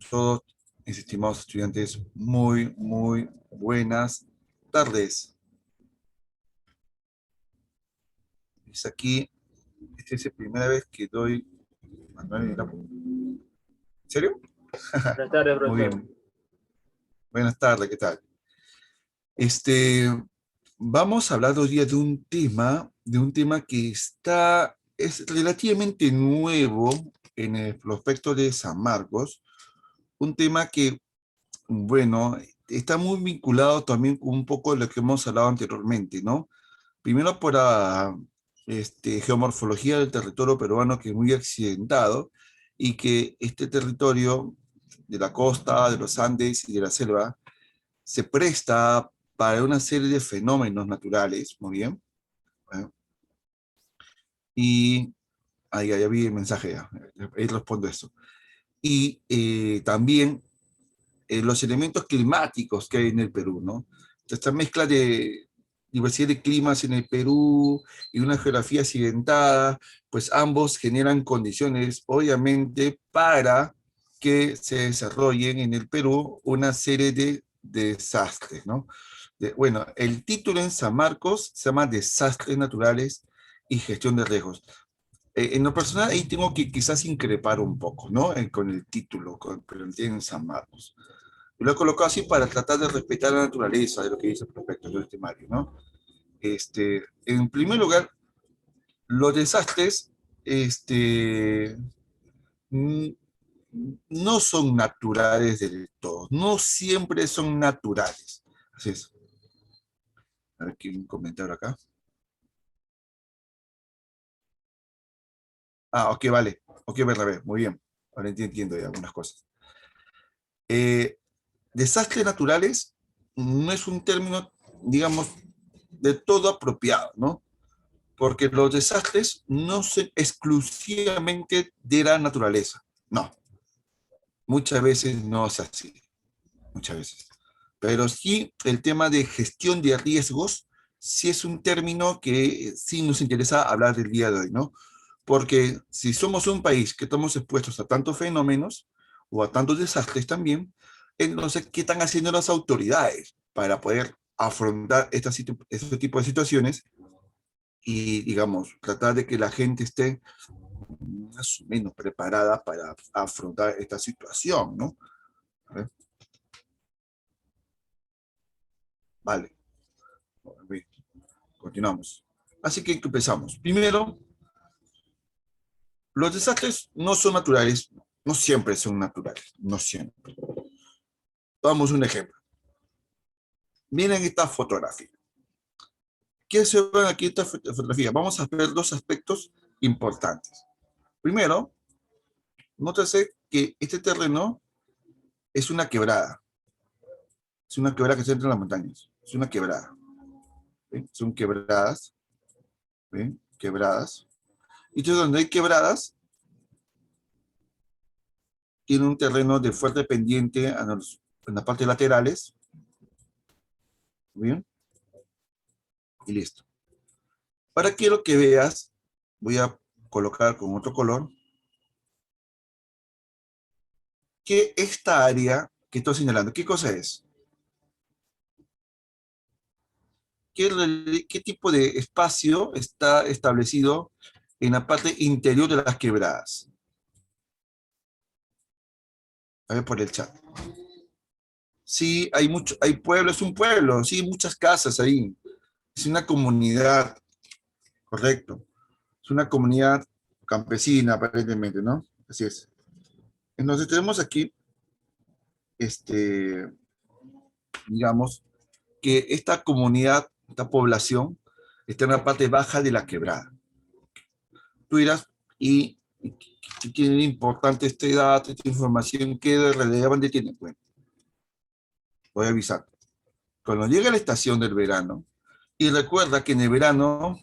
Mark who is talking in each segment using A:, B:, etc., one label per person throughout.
A: todos mis estimados estudiantes, muy buenas tardes. Es aquí, esta es la primera vez que doy manual en campo. ¿En serio?
B: Buenas tardes,
A: Muy
B: profesor.
A: bien. Buenas tardes, ¿qué tal? Este, vamos a hablar hoy día de un tema que es relativamente nuevo en el prospecto de San Marcos, un tema que, bueno, está muy vinculado también con un poco de lo que hemos hablado anteriormente, ¿no? Primero por la geomorfología del territorio peruano, que es muy accidentado, y que este territorio de la costa, de los Andes y de la selva se presta para una serie de fenómenos naturales, muy bien. ¿Eh? Y ahí ya vi el mensaje, ya, ahí respondo eso. Y también los elementos climáticos que hay en el Perú, ¿no? Esta mezcla de diversidad de climas en el Perú y una geografía accidentada, pues ambos generan condiciones, obviamente, para que se desarrollen en el Perú una serie de desastres, ¿no? Bueno, el título en San Marcos se llama Desastres Naturales y Gestión de Riesgos. En lo personal, ahí tengo que quizás increpar un poco, ¿no? Con el título, pero en San Marcos. Y lo he colocado así para tratar de respetar la naturaleza de lo que dice el prospecto del temario, ¿no? En primer lugar, los desastres mm, no son naturales del todo, no siempre son naturales. Así es. A ver, ¿quién comentario acá? Ah, ok, vale. Ok, Bernabé, muy bien. Ahora entiendo ya algunas cosas. Eh, Desastres naturales no es un término, digamos, de todo apropiado, ¿no? Porque los desastres no son exclusivamente de la naturaleza. No, muchas veces no es así, muchas veces. Pero sí, el tema de gestión de riesgos, sí es un término que sí nos interesa hablar del día de hoy, ¿no? Porque si somos un país que estamos expuestos a tantos fenómenos o a tantos desastres también, entonces, ¿qué están haciendo las autoridades para poder afrontar este tipo de situaciones y, digamos, tratar de que la gente esté más o menos preparada para afrontar esta situación, ¿no? A ver, vale, bien, continuamos. Así que empezamos. Primero, los desastres no son naturales, no siempre son naturales, no siempre. Vamos un ejemplo. Miren esta fotografía. ¿Qué se ve aquí en esta fotografía? Vamos a ver dos aspectos importantes. Primero, nótese que este terreno es una quebrada. Es una quebrada que se entra en las montañas. Es una quebrada. ¿Sí? Son quebradas. ¿Sí? Quebradas. Y entonces donde hay quebradas, tiene un terreno de fuerte pendiente en las partes laterales. Bien. Y listo. Ahora quiero que veas, voy a colocar con otro color, que esta área que estoy señalando, ¿qué cosa es? ¿Qué tipo de espacio está establecido en la parte interior de las quebradas? A ver por el chat. Sí, hay pueblo, es un pueblo, sí, muchas casas ahí. Es una comunidad, correcto. Es una comunidad campesina, aparentemente, ¿no? Así es. Entonces tenemos aquí, este, digamos, que esta comunidad, esta población, está en la parte baja de la quebrada. Tú dirás, ¿y qué importante esta dato, esta información, qué de relevante tiene? Bueno, voy a avisar. Cuando llega la estación del verano, y recuerda que en el verano,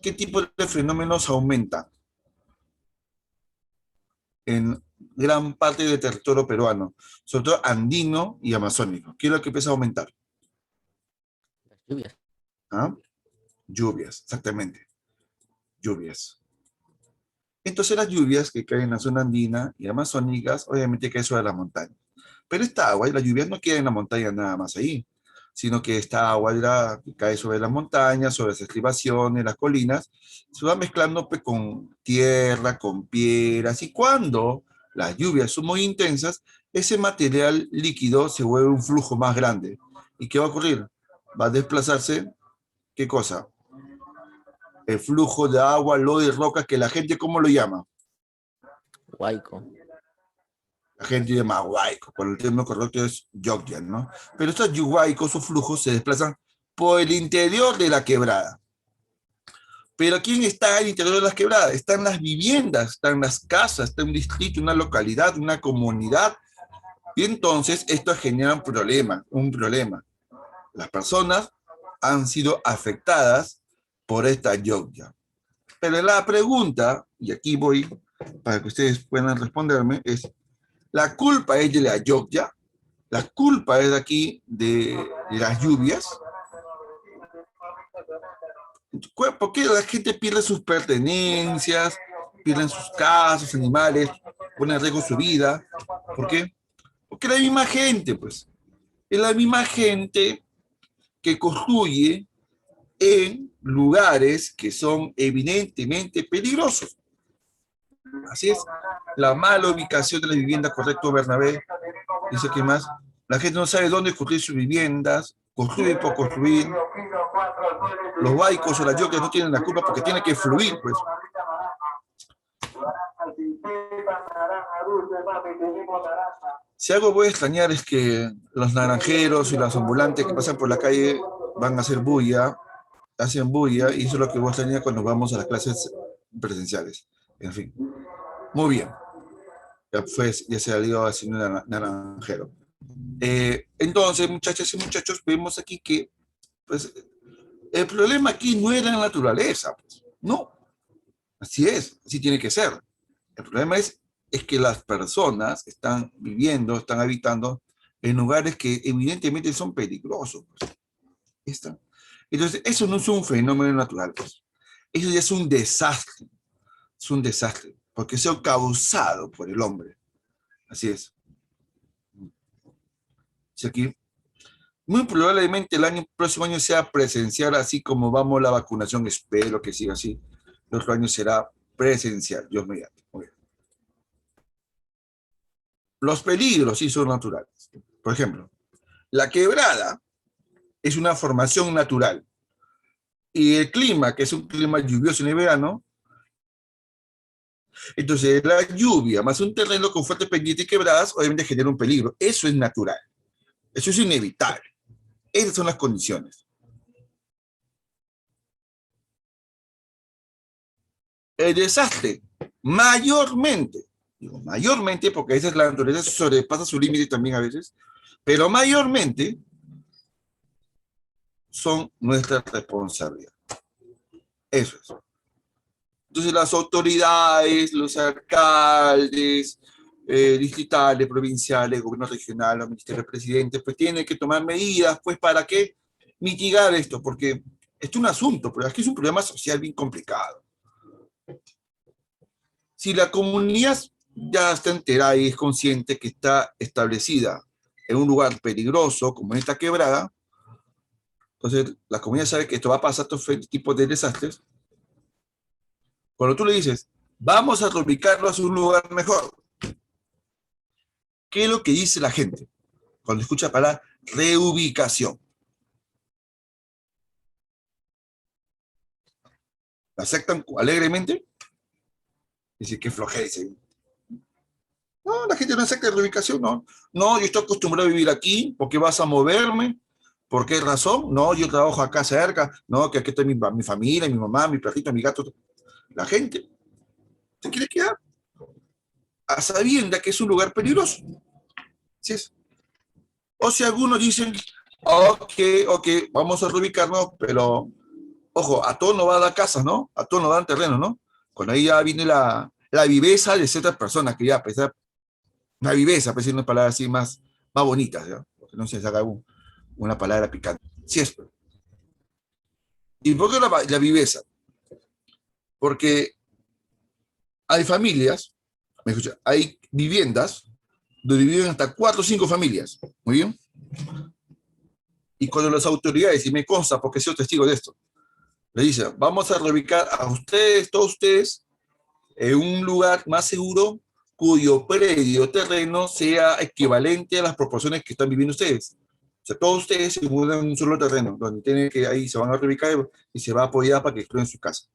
A: ¿qué tipo de fenómenos aumentan en gran parte del territorio peruano? Sobre todo andino y amazónico. ¿Qué es lo que empieza a aumentar?
B: Las lluvias.
A: ¿Ah? Lluvias, exactamente. Lluvias. Entonces las lluvias que caen en la zona andina y amazónicas, obviamente caen sobre las montañas. Pero esta agua y las lluvias no quedan en la montaña nada más ahí, sino que esta agua que cae sobre las montañas, sobre las estribaciones, las colinas, se va mezclando pues, con tierra, con piedras, y cuando las lluvias son muy intensas, ese material líquido se vuelve un flujo más grande. ¿Y qué va a ocurrir? Va a desplazarse, ¿qué cosa? El flujo de agua, lodo y roca, que la gente, ¿cómo lo llama?
B: Huayco.
A: La gente llama huaico, pero el término correcto es yogya, ¿no? Pero estos huaicos o flujos se desplazan por el interior de la quebrada. Pero ¿quién está al interior de las quebradas? Están las viviendas, están las casas, está un distrito, una localidad, una comunidad. Y entonces esto genera un problema. Las personas han sido afectadas por esta yogya. Pero la pregunta, y aquí voy para que ustedes puedan responderme, es, ¿la culpa es de la yogya? ¿La culpa es de aquí de las lluvias? ¿Por qué la gente pierde sus pertenencias, pierden sus casas, sus animales, pone en riesgo su vida? ¿Por qué? Porque la misma gente, pues, es la misma gente que construye en lugares que son evidentemente peligrosos. Así es, la mala ubicación de la vivienda, correcto, Bernabé, dice que más, la gente no sabe dónde construir sus viviendas, construye por construir, los huaicos o las yocas no tienen la culpa porque tiene que fluir, pues. Si algo voy a extrañar es que los naranjeros y los ambulantes que pasan por la calle van a hacer bulla, hacen bulla, y eso es lo que voy a extrañar cuando vamos a las clases presenciales. En fin, muy bien. Ya se salió haciendo naranjero. Entonces, muchachas y muchachos, vemos aquí que pues, el problema aquí no es la naturaleza. Pues. No, así es, así tiene que ser. El problema es que las personas están viviendo, están habitando en lugares que evidentemente son peligrosos. Pues. Entonces, eso no es un fenómeno natural. Pues. Eso ya es un desastre, porque es causado por el hombre. Así es. Si aquí, muy probablemente próximo año sea presencial, así como vamos la vacunación, espero que siga así. El otro año será presencial, Dios mediante. Muy bien. Los peligros sí son naturales. Por ejemplo, la quebrada es una formación natural. Y el clima, que es un clima lluvioso en el verano, entonces la lluvia más un terreno con fuertes pendientes y quebradas, obviamente genera un peligro. Eso es natural. Eso es inevitable. Esas son las condiciones. El desastre, mayormente, digo mayormente, porque a veces la naturaleza sobrepasa su límite también a veces, pero mayormente son nuestra responsabilidad. Eso es. Entonces las autoridades, los alcaldes, distritales, provinciales, gobierno regional, los ministerios presidentes, pues tienen que tomar medidas, pues, ¿para qué? Mitigar esto, porque esto es un asunto, pero aquí es un problema social bien complicado. Si la comunidad ya está enterada y es consciente que está establecida en un lugar peligroso, como esta quebrada, entonces la comunidad sabe que esto va a pasar, estos tipos de desastres. Cuando tú le dices, vamos a reubicarlos a un lugar mejor, ¿qué es lo que dice la gente cuando escucha la palabra reubicación? ¿La aceptan alegremente? Dice, qué flojera. No, la gente no acepta reubicación, no. No, yo estoy acostumbrado a vivir aquí, ¿por qué vas a moverme? ¿Por qué razón? No, yo trabajo acá cerca, no, que aquí está mi familia, mi mamá, mi perrito, mi gato. La gente se quiere quedar a sabienda que es un lugar peligroso. ¿Sí es? O si algunos dicen, ok, vamos a reubicarnos, pero ojo, a todos nos va a dar casas, ¿no? A todos nos dan terreno, ¿no? Cuando ahí ya viene la viveza de ciertas personas que ya, pues, una viveza, pues, una palabra así más bonita, ¿ya? Porque no se saca una palabra picante. Sí es. ¿Y por qué la viveza? Porque hay familias, me escucha, hay viviendas donde viven hasta 4 o 5 familias. Muy bien. Y cuando las autoridades, y me consta porque soy testigo de esto, le dicen, vamos a reubicar a ustedes, todos ustedes, en un lugar más seguro cuyo predio terreno sea equivalente a las proporciones que están viviendo ustedes. O sea, todos ustedes se mudan en un solo terreno, donde tienen que ahí se van a reubicar y se va a apoyar para que construyan su casa.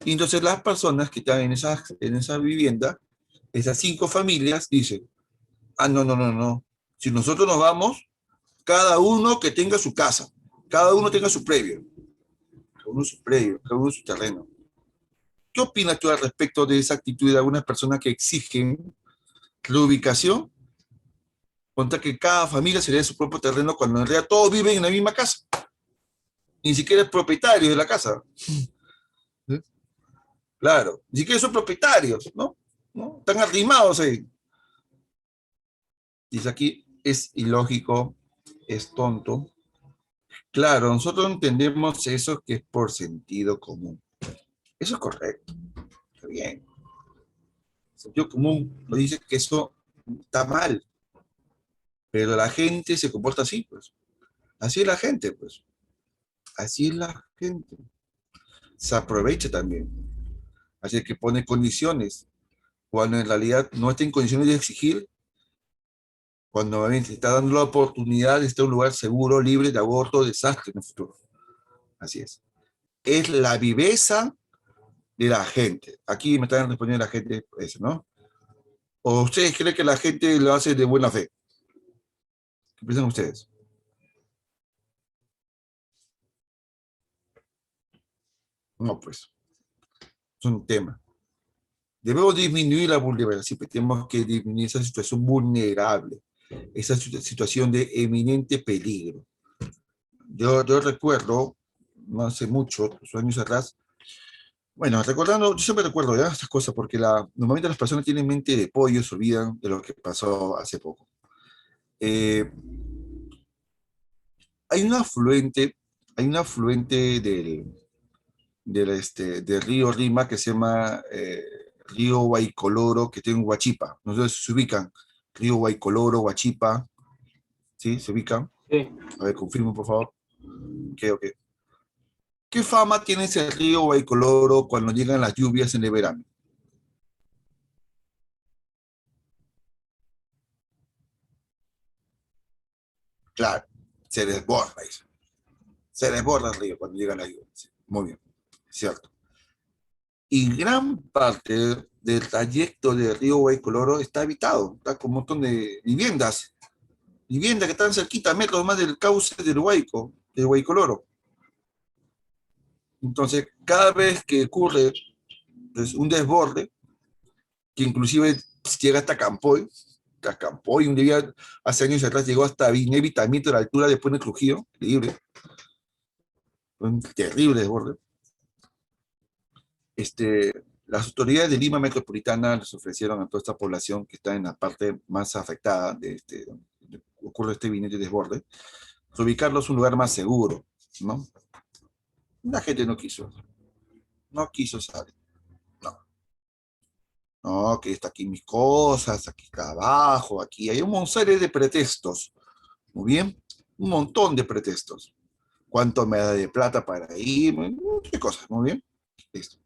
A: Y entonces las personas que están en esa vivienda, esas 5 familias, dicen, ah, no, no, no, no. Si nosotros nos vamos, cada uno que tenga su casa, cada uno tenga su previo, cada uno su previo, cada uno su terreno. ¿Qué opinas tú al respecto de esa actitud de algunas personas que exigen reubicación contra que cada familia se dé su propio terreno cuando en realidad todos viven en la misma casa? Ni siquiera es propietario de la casa. ¿Sí? Claro, ni siquiera son propietarios, ¿no? ¿No? Están arrimados ahí. Dice aquí, es ilógico, es tonto. Claro, nosotros entendemos eso que es por sentido común. Eso es correcto, está bien. El sentido común nos dice que eso está mal, pero la gente se comporta así, pues. Así es la gente, pues. Así es la gente. Se aprovecha también. Así que pone condiciones, cuando en realidad no está en condiciones de exigir, cuando obviamente está dando la oportunidad de estar en un lugar seguro, libre de aborto, desastre en el futuro. Así es. Es la viveza de la gente. Aquí me están respondiendo la gente eso, ¿no? ¿O ustedes creen que la gente lo hace de buena fe? ¿Qué piensan ustedes? No, pues, es un tema. Debemos disminuir la vulnerabilidad, siempre tenemos que disminuir esa situación vulnerable, esa situación de eminente peligro. Yo recuerdo, no hace mucho, años atrás, bueno, recordando, yo siempre recuerdo ya estas cosas porque normalmente las personas tienen mente de pollo y se olvidan de lo que pasó hace poco. Eh, hay un afluente, hay un afluente del río Rima que se llama río Guaycoloro, que tiene un Huachipa. No sé si se ubican. Río Guaycoloro, Huachipa, ¿sí? ¿Se ubican?
C: Sí.
A: A ver, confirmo, por favor. Ok, ok. ¿Qué fama tiene ese río Guaycoloro cuando llegan las lluvias en el verano? Claro, se desborda eso. Se desborda el río cuando llegan las lluvias. Muy bien, cierto. Y gran parte del trayecto del río Guaycoloro está habitado, está con un montón de viviendas que están cerquita, metros más del cauce del Guaycoloro. Entonces, cada vez que ocurre pues, un desborde, que inclusive llega hasta Campoy, un día hace años atrás llegó hasta Vinevi, también a la altura después de Trujillo, increíble, un terrible desborde. Las autoridades de Lima Metropolitana les ofrecieron a toda esta población que está en la parte más afectada donde ocurre este vinete desborde, ubicarlos en un lugar más seguro, ¿no? La gente no quiso saber, no, no, que está aquí mis cosas, aquí está abajo, aquí hay un serie de pretextos, muy bien, un montón de pretextos. ¿Cuánto me da de plata para ir? ¿Qué cosas? Muy bien, listo.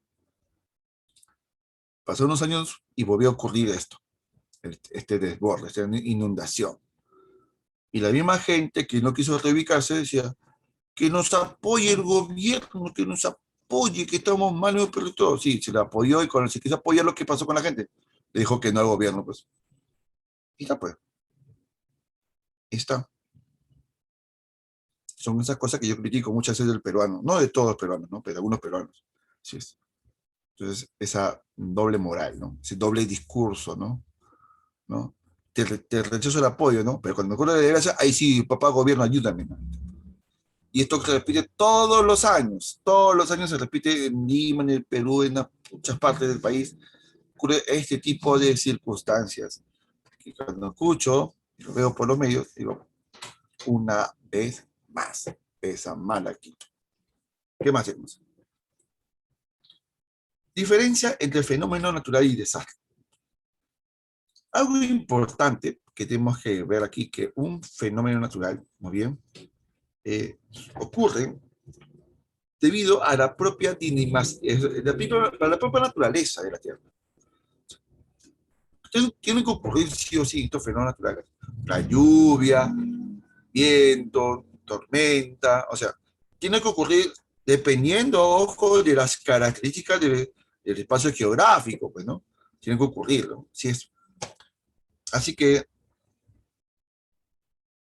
A: Pasó unos años y volvió a ocurrir esto, este desborde, esta inundación. Y la misma gente que no quiso reubicarse decía que nos apoye el gobierno, que nos apoye, que estamos mal en el territorio. Sí, se le apoyó y cuando se quiso apoyar, lo que pasó con la gente, le dijo que no al gobierno, pues. Y está, pues. Y está. Son esas cosas que yo critico muchas veces del peruano, no de todos los peruanos, ¿no? Pero de algunos peruanos. Sí es. Entonces, esa doble moral, ¿no? Ese doble discurso, ¿no? ¿No? Te rechazo el apoyo, ¿no? Pero cuando me acuerdo de desgracia, ahí sí, papá gobierno, ayúdame, ¿no? Y esto se repite todos los años se repite en Lima, en el Perú, en muchas partes del país, ocurre este tipo de circunstancias. Que cuando escucho, y lo veo por los medios, digo, una vez más, esa mala actitud. ¿Qué más tenemos? Diferencia entre fenómeno natural y desastre. Algo importante que tenemos que ver aquí, que un fenómeno natural, muy bien, ocurre debido a la propia a la propia naturaleza de la Tierra. Tienen que ocurrir sí o sí estos fenómenos naturales. La lluvia, viento, tormenta, o sea, tiene que ocurrir dependiendo, ojo, de las características del espacio geográfico, pues, ¿no? Tiene que ocurrir, ¿no? Sí es. Así que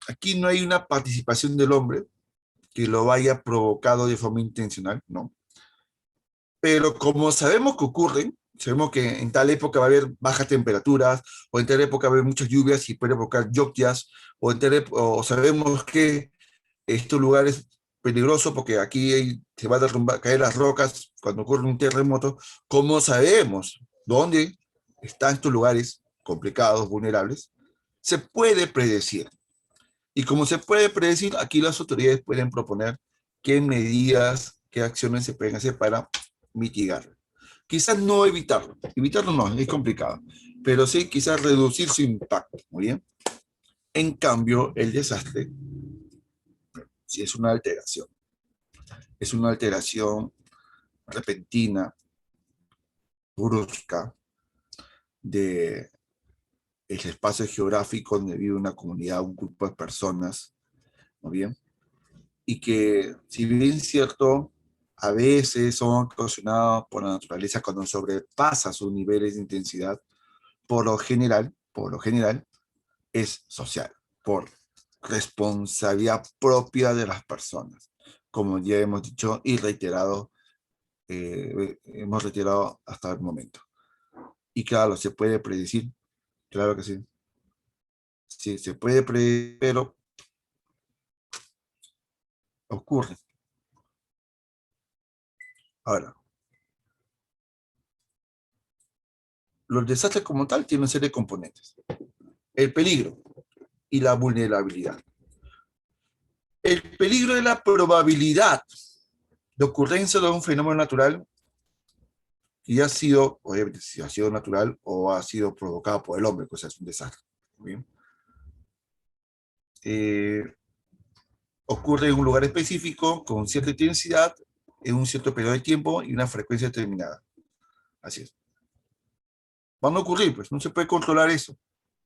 A: aquí no hay una participación del hombre que lo haya provocado de forma intencional, ¿no? Pero como sabemos que ocurren, sabemos que en tal época va a haber bajas temperaturas, o en tal época va a haber muchas lluvias y puede provocar lluvias, o sabemos que estos lugares peligrosos porque se van a caer las rocas cuando ocurre un terremoto. ¿Cómo sabemos dónde están estos lugares complicados, vulnerables? Se puede predecir. Y como se puede predecir, aquí las autoridades pueden proponer qué medidas, qué acciones se pueden hacer para mitigarlo. Quizás no evitarlo. Evitarlo no, es complicado. Pero sí quizás reducir su impacto. Muy bien. En cambio, el desastre, si es una alteración, es una alteración repentina, brusca, de el espacio geográfico donde vive una comunidad, un grupo de personas, ¿no bien? Y que, si bien es cierto, a veces son ocasionados por la naturaleza cuando sobrepasa sus niveles de intensidad, por lo general, es social, por responsabilidad propia de las personas, como ya hemos dicho y hemos reiterado hasta el momento. Y claro, se puede predecir, claro que sí. Sí, se puede predecir, pero ocurre. Ahora, los desastres como tal tienen una serie de componentes. El peligro y la vulnerabilidad. El peligro es la probabilidad de ocurrencia de un fenómeno natural que ya ha sido, obviamente, si ha sido natural o ha sido provocado por el hombre, pues es un desastre. ¿Bien? Eh, Ocurre en un lugar específico, con cierta intensidad, en un cierto periodo de tiempo y una frecuencia determinada. Así es. Van a ocurrir, pues no se puede controlar eso.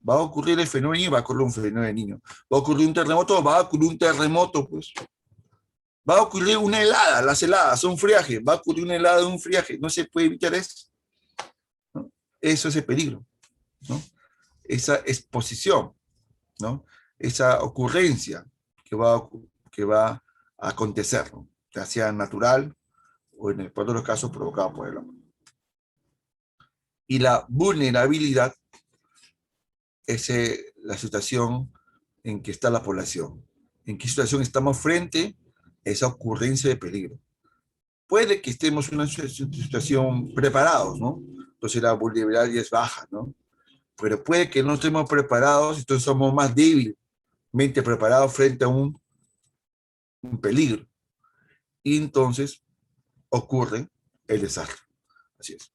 A: Va a ocurrir el fenómeno y va a ocurrir un fenómeno de niño. Va a ocurrir un terremoto, va a ocurrir un terremoto, pues. Va a ocurrir una helada, las heladas son friaje, va a ocurrir una helada de un friaje, no se puede evitar eso, ¿no? Eso es el peligro, ¿no? Esa exposición, ¿no? Esa ocurrencia que que va a acontecer, ¿no? Ya sea natural o en el peor de los casos provocado por el hombre. Y la vulnerabilidad es la situación en que está la población, en qué situación estamos frente a esa ocurrencia de peligro. Puede que estemos en una situación preparados, ¿no? Entonces la vulnerabilidad ya es baja, ¿no? Pero puede que no estemos preparados, entonces somos más débilmente preparados frente a un peligro. Y entonces ocurre el desastre. Así es.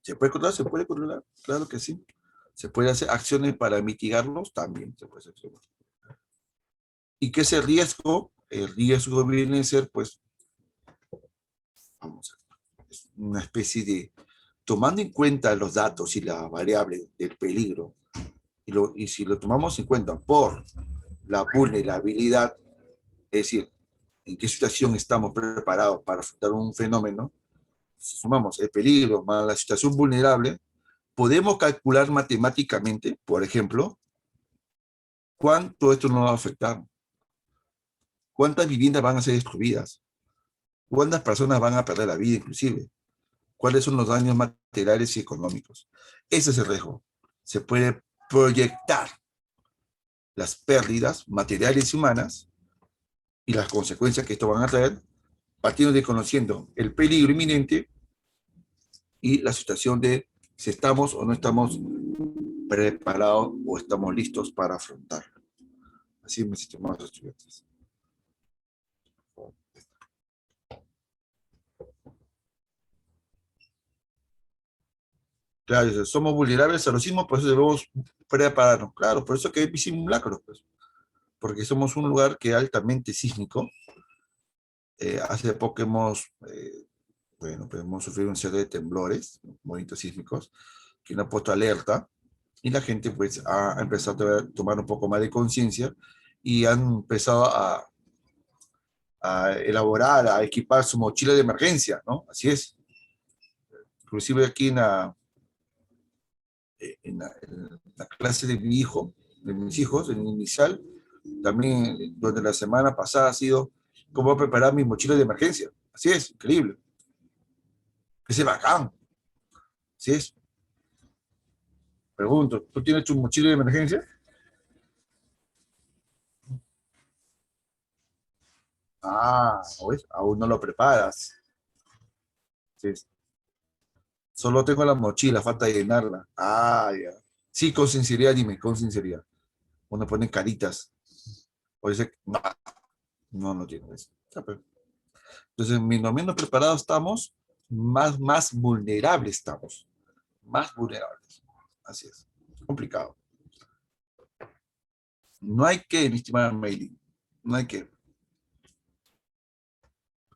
A: ¿Se puede controlar? ¿Se puede controlar? Claro que sí. ¿Se puede hacer acciones para mitigarlos? También se puede hacer. ¿Y qué es el riesgo? El riesgo viene a ser, pues, vamos a ver, es una especie de, tomando en cuenta los datos y la variable del peligro, y si lo tomamos en cuenta por la vulnerabilidad, es decir, en qué situación estamos preparados para afrontar un fenómeno, si sumamos el peligro más la situación vulnerable, podemos calcular matemáticamente, por ejemplo, cuánto esto nos va a afectar, cuántas viviendas van a ser destruidas, cuántas personas van a perder la vida inclusive, cuáles son los daños materiales y económicos. Ese es el riesgo. Se puede proyectar las pérdidas materiales y humanas y las consecuencias que esto van a traer, partiendo de conociendo el peligro inminente y la situación de si estamos o no estamos preparados o estamos listos para afrontarlo. Así, mis estimados estudiantes. Claro, dice, somos vulnerables a los sismos, por eso debemos prepararnos. Claro, por eso que hay simulacros, pues, porque somos un lugar que es altamente sísmico. Hace poco bueno, pues hemos sufrido un serie de temblores, movimientos sísmicos, que nos ha puesto alerta, y la gente pues ha empezado a tomar un poco más de conciencia y han empezado a elaborar, a equipar su mochila de emergencia, ¿no? Así es. Inclusive aquí en la clase de mi hijo, de mis hijos, en el inicial, también donde la semana pasada ha sido cómo preparar mi mochila de emergencia. Así es, increíble. Ese bacán. Así es. Pregunto, ¿tú tienes tu mochila de emergencia? Ah, ¿ves? Aún no lo preparas. Sí, solo tengo la mochila, falta llenarla. Ah, ya. Sí, con sinceridad, dime, con sinceridad. Uno pone caritas. O dice, no, no tiene eso. Ya, pues. Entonces, mientras menos preparados estamos, más vulnerables estamos. Más vulnerables. Así es. Complicado. No hay que, mi estimada Maylin. No hay que.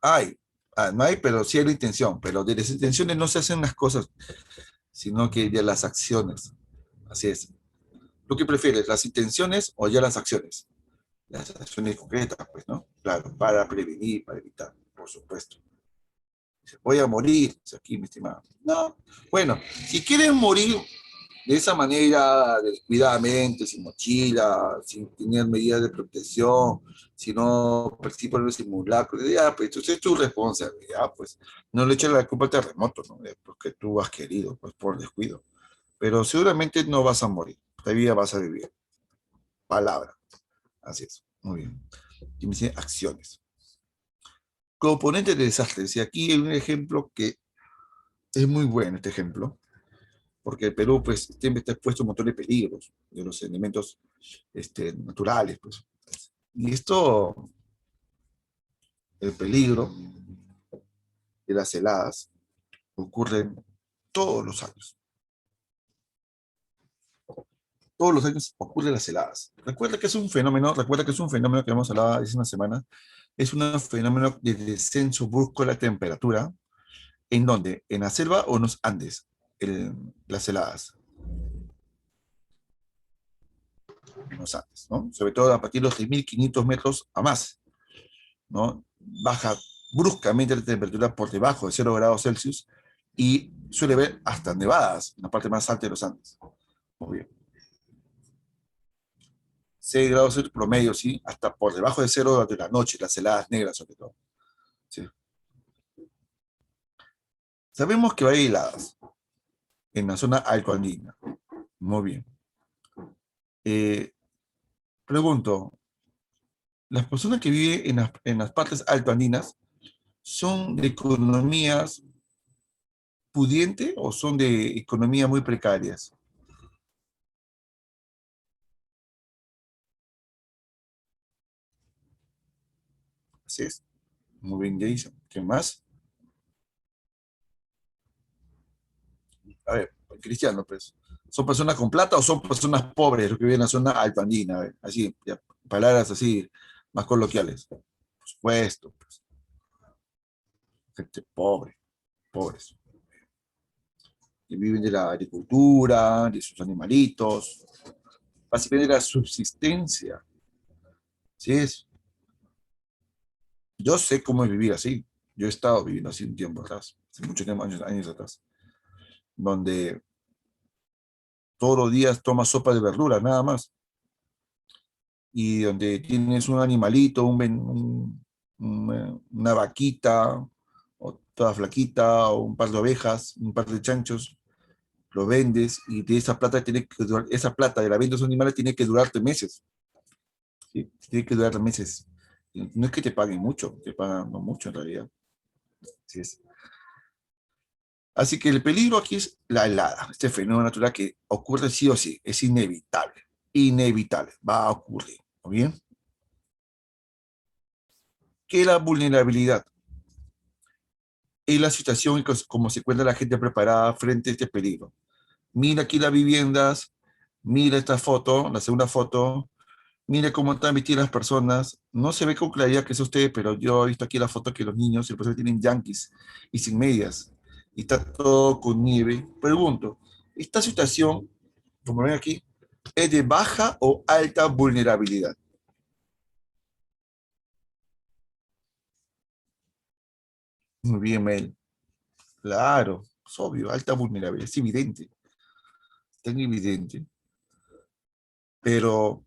A: Hay. No hay, pero sí hay la intención. Pero de las intenciones no se hacen las cosas, sino que de las acciones. Así es. ¿Tú qué prefieres, las intenciones o ya las acciones? Las acciones concretas, pues, ¿no? Claro, para prevenir, para evitar, por supuesto. Dice, voy a morir, dice aquí, mi estimado. No, bueno, si quieren morir de esa manera, descuidadamente, sin mochila, sin tener medidas de protección, si no participan en el simulacro, ya, pues entonces es tu responsabilidad, pues. No le eches la culpa al terremoto, ¿no? Porque tú has querido, pues por descuido. Pero seguramente no vas a morir, todavía vas a vivir. Palabra, así es. Muy bien. Y me dice acciones. Componentes de desastres. Y aquí hay un ejemplo que es muy bueno, este ejemplo, porque el Perú pues siempre está expuesto a un montón de peligros de los elementos naturales. Pues. Y esto, el peligro de las heladas, ocurre todos los años. Todos los años ocurren las heladas. Recuerda que es un fenómeno que hemos hablado hace una semana, es un fenómeno de descenso brusco de la temperatura. ¿En dónde? ¿En la selva o en los Andes? Las heladas en los Andes, ¿no? Sobre todo a partir de los 3.500 metros a más, ¿no? Baja bruscamente la temperatura por debajo de 0 °C y suele ver hasta nevadas en la parte más alta de los Andes. Muy bien. 6 °C promedio, ¿sí? Hasta por debajo de 0 durante la noche, las heladas negras sobre todo. ¿Sí? Sabemos que va a haber heladas en la zona altoandina. Muy bien. Eh, Pregunto, las personas que viven en las partes altoandinas son de economías pudientes o son de economías muy precarias. Así es. Muy bien, Jason. ¿Qué más? A ver, Cristiano, pues. ¿Son personas con plata o son personas pobres los que viven en la zona altoandina? A ver, así, ya, palabras así, más coloquiales. Por supuesto, pues, gente pobre, pobres, que viven de la agricultura, de sus animalitos, básicamente de la subsistencia. Sí es. Yo sé cómo es vivir así. Yo he estado viviendo así un tiempo atrás, hace muchos años atrás, donde todos los días tomas sopa de verdura, nada más, y donde tienes un animalito, una vaquita, o toda flaquita, o un par de ovejas, un par de chanchos, lo vendes y de esa plata esa plata de la venta de esos animales tiene que durarte meses, ¿sí? Tiene que durar meses. Y no es que te paguen mucho, te pagan no mucho en realidad. Así es. Así que el peligro aquí es la helada, este fenómeno natural que ocurre sí o sí, es inevitable, inevitable, va a ocurrir, ¿no bien? Que la vulnerabilidad es la situación en como se encuentra la gente preparada frente a este peligro. Mira aquí las viviendas, mira esta foto, la segunda foto, mire cómo están vestidas las personas. No se ve con claridad que es usted, pero yo he visto aquí la foto que los niños, el profesor tienen yanquis y sin medias. Y está todo con nieve. Pregunto, ¿esta situación, como ven aquí, es de baja o alta vulnerabilidad? Muy bien, Mel. Claro, es obvio, alta vulnerabilidad, es evidente, tan evidente. Pero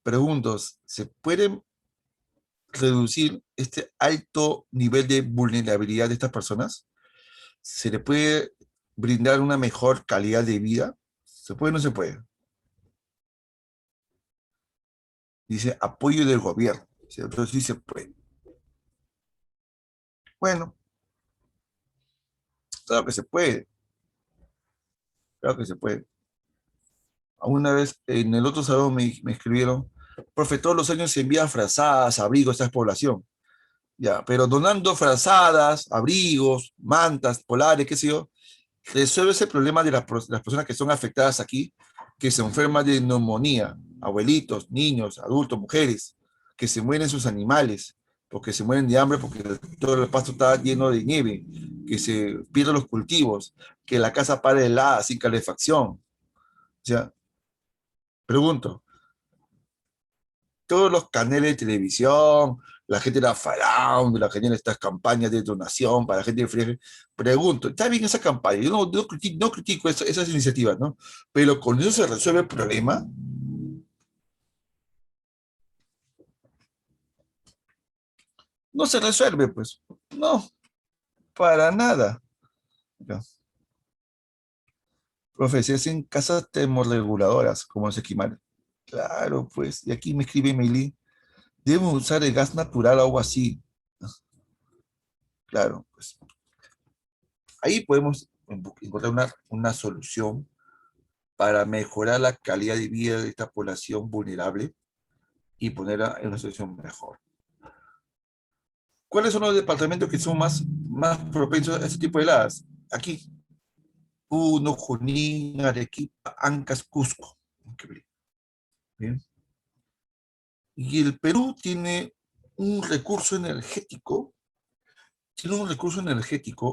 A: pregunto, ¿se puede reducir este alto nivel de vulnerabilidad de estas personas? ¿Se le puede brindar una mejor calidad de vida? ¿Se puede o no se puede? Dice apoyo del gobierno. Entonces sí se puede. Bueno, claro que se puede, claro que se puede. Una vez en el otro salón me escribieron, profe, todos los años se envían frazadas, abrigos a esta población. Ya, pero donando frazadas, abrigos, mantas, polares, qué sé yo, resuelve ese problema de las personas que son afectadas aquí, que se enferman de neumonía, abuelitos, niños, adultos, mujeres, que se mueren sus animales, porque se mueren de hambre, porque todo el pasto está lleno de nieve, que se pierden los cultivos, que la casa para helada, sin calefacción. O sea, pregunto, todos los canales de televisión, la gente de la farándula, la gente de estas campañas de donación para la gente de friegue. Pregunto, está bien esa campaña, yo no critico esas iniciativas, ¿no? Pero con eso se resuelve el problema. No se resuelve, pues. No, para nada. Ya. Profe, se hacen casas termorreguladoras, como los esquimales. Claro, pues. Y aquí me escribe Emily, debemos usar el gas natural o algo así. Claro, pues. Ahí podemos encontrar una solución para mejorar la calidad de vida de esta población vulnerable y ponerla en una situación mejor. ¿Cuáles son los departamentos que son más propensos a este tipo de heladas? Aquí, Puno, Junín, Arequipa, Ancas, Cusco. Bien. Y el Perú tiene un recurso energético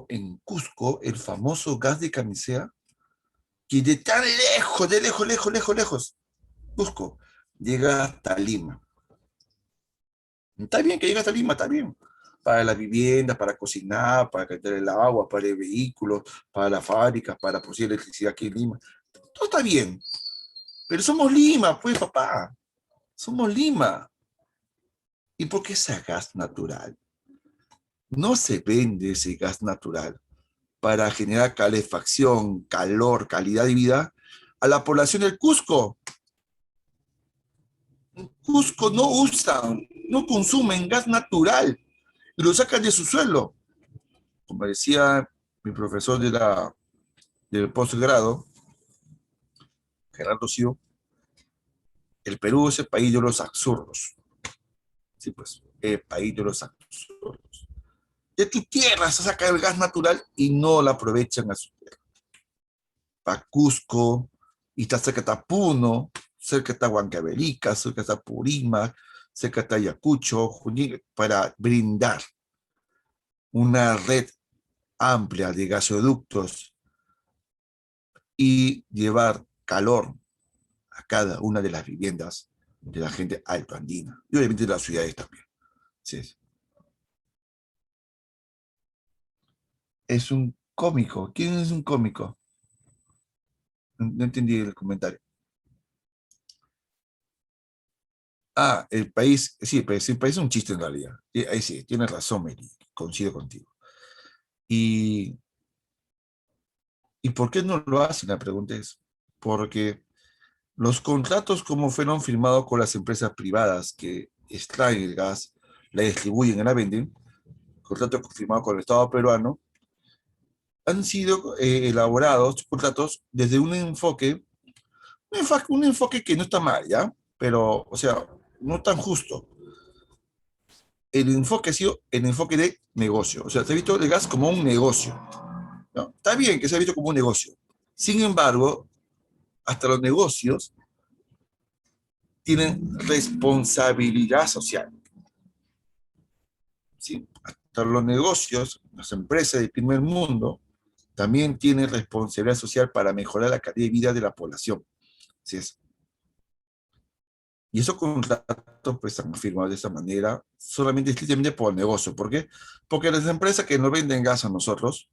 A: en Cusco, el famoso gas de camisea, que de tan lejos, de lejos, lejos, lejos, lejos, Cusco, llega hasta Lima. Está bien que llegue hasta Lima, está bien. Para la vivienda, para cocinar, para calentar el agua, para el vehículo, para las fábricas, para producir electricidad aquí en Lima. Todo está bien. Pero somos Lima, pues, papá. Somos Lima. ¿Y por qué ese gas natural? No se vende ese gas natural para generar calefacción, calor, calidad de vida a la población del Cusco. Cusco no usan, no consumen gas natural y lo sacan de su suelo. Como decía mi profesor del posgrado, Gerardo Sio, el Perú es el país de los absurdos. Sí, pues, el país de los absurdos. De tu tierra se saca el gas natural y no la aprovechan a su tierra. Para Cusco, y está cerca de Puno, cerca está Huancavelica, cerca está Purímac, cerca está Ayacucho, Junín, para brindar una red amplia de gasoductos y llevar calor a cada una de las viviendas de la gente altoandina y obviamente de las ciudades también. Sí, es un cómico. ¿Quién es un cómico? No entendí el comentario. Ah, el país, sí, pues, el país es un chiste en realidad. Ahí sí, tienes razón, Mary, coincido contigo. ¿Y, ¿Y por qué no lo hacen? La pregunta es, porque los contratos como fueron firmados con las empresas privadas que extraen el gas, la distribuyen y la venden, contratos firmados con el Estado peruano, han sido elaborados contratos desde un enfoque que no está mal, ¿ya? Pero, o sea, no tan justo. El enfoque ha sido el enfoque de negocio. O sea, se ha visto el gas como un negocio. ¿no? Está bien que se ha visto como un negocio. Sin embargo, hasta los negocios tienen responsabilidad social. ¿Sí? Hasta los negocios, las empresas del primer mundo, también tienen responsabilidad social para mejorar la calidad de vida de la población. ¿Sí es? Y esos contratos pues están firmados de esta manera, solamente estrictamente por el negocio. ¿Por qué? Porque las empresas que nos venden gas a nosotros,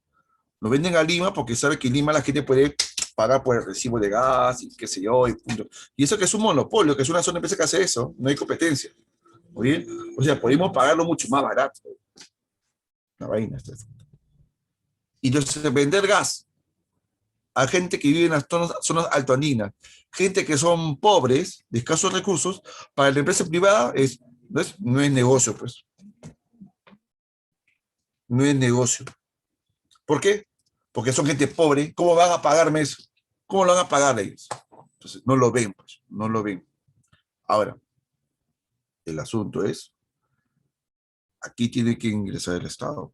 A: nos venden a Lima porque sabe que en Lima la gente puede pagar por el recibo de gas y qué sé yo, y punto. Y eso que es un monopolio, que es una sola empresa que hace eso, no hay competencia. ¿Muy bien? O sea, podemos pagarlo mucho más barato. La vaina está. Y entonces vender gas a gente que vive en las zonas altoandinas, gente que son pobres, de escasos recursos, para la empresa privada no es negocio, pues. No es negocio. ¿Por qué? Porque son gente pobre. ¿Cómo van a pagarme eso? ¿Cómo lo van a pagar ellos? Entonces, no lo ven, pues, no lo ven. Ahora, el asunto es, aquí tiene que ingresar el Estado.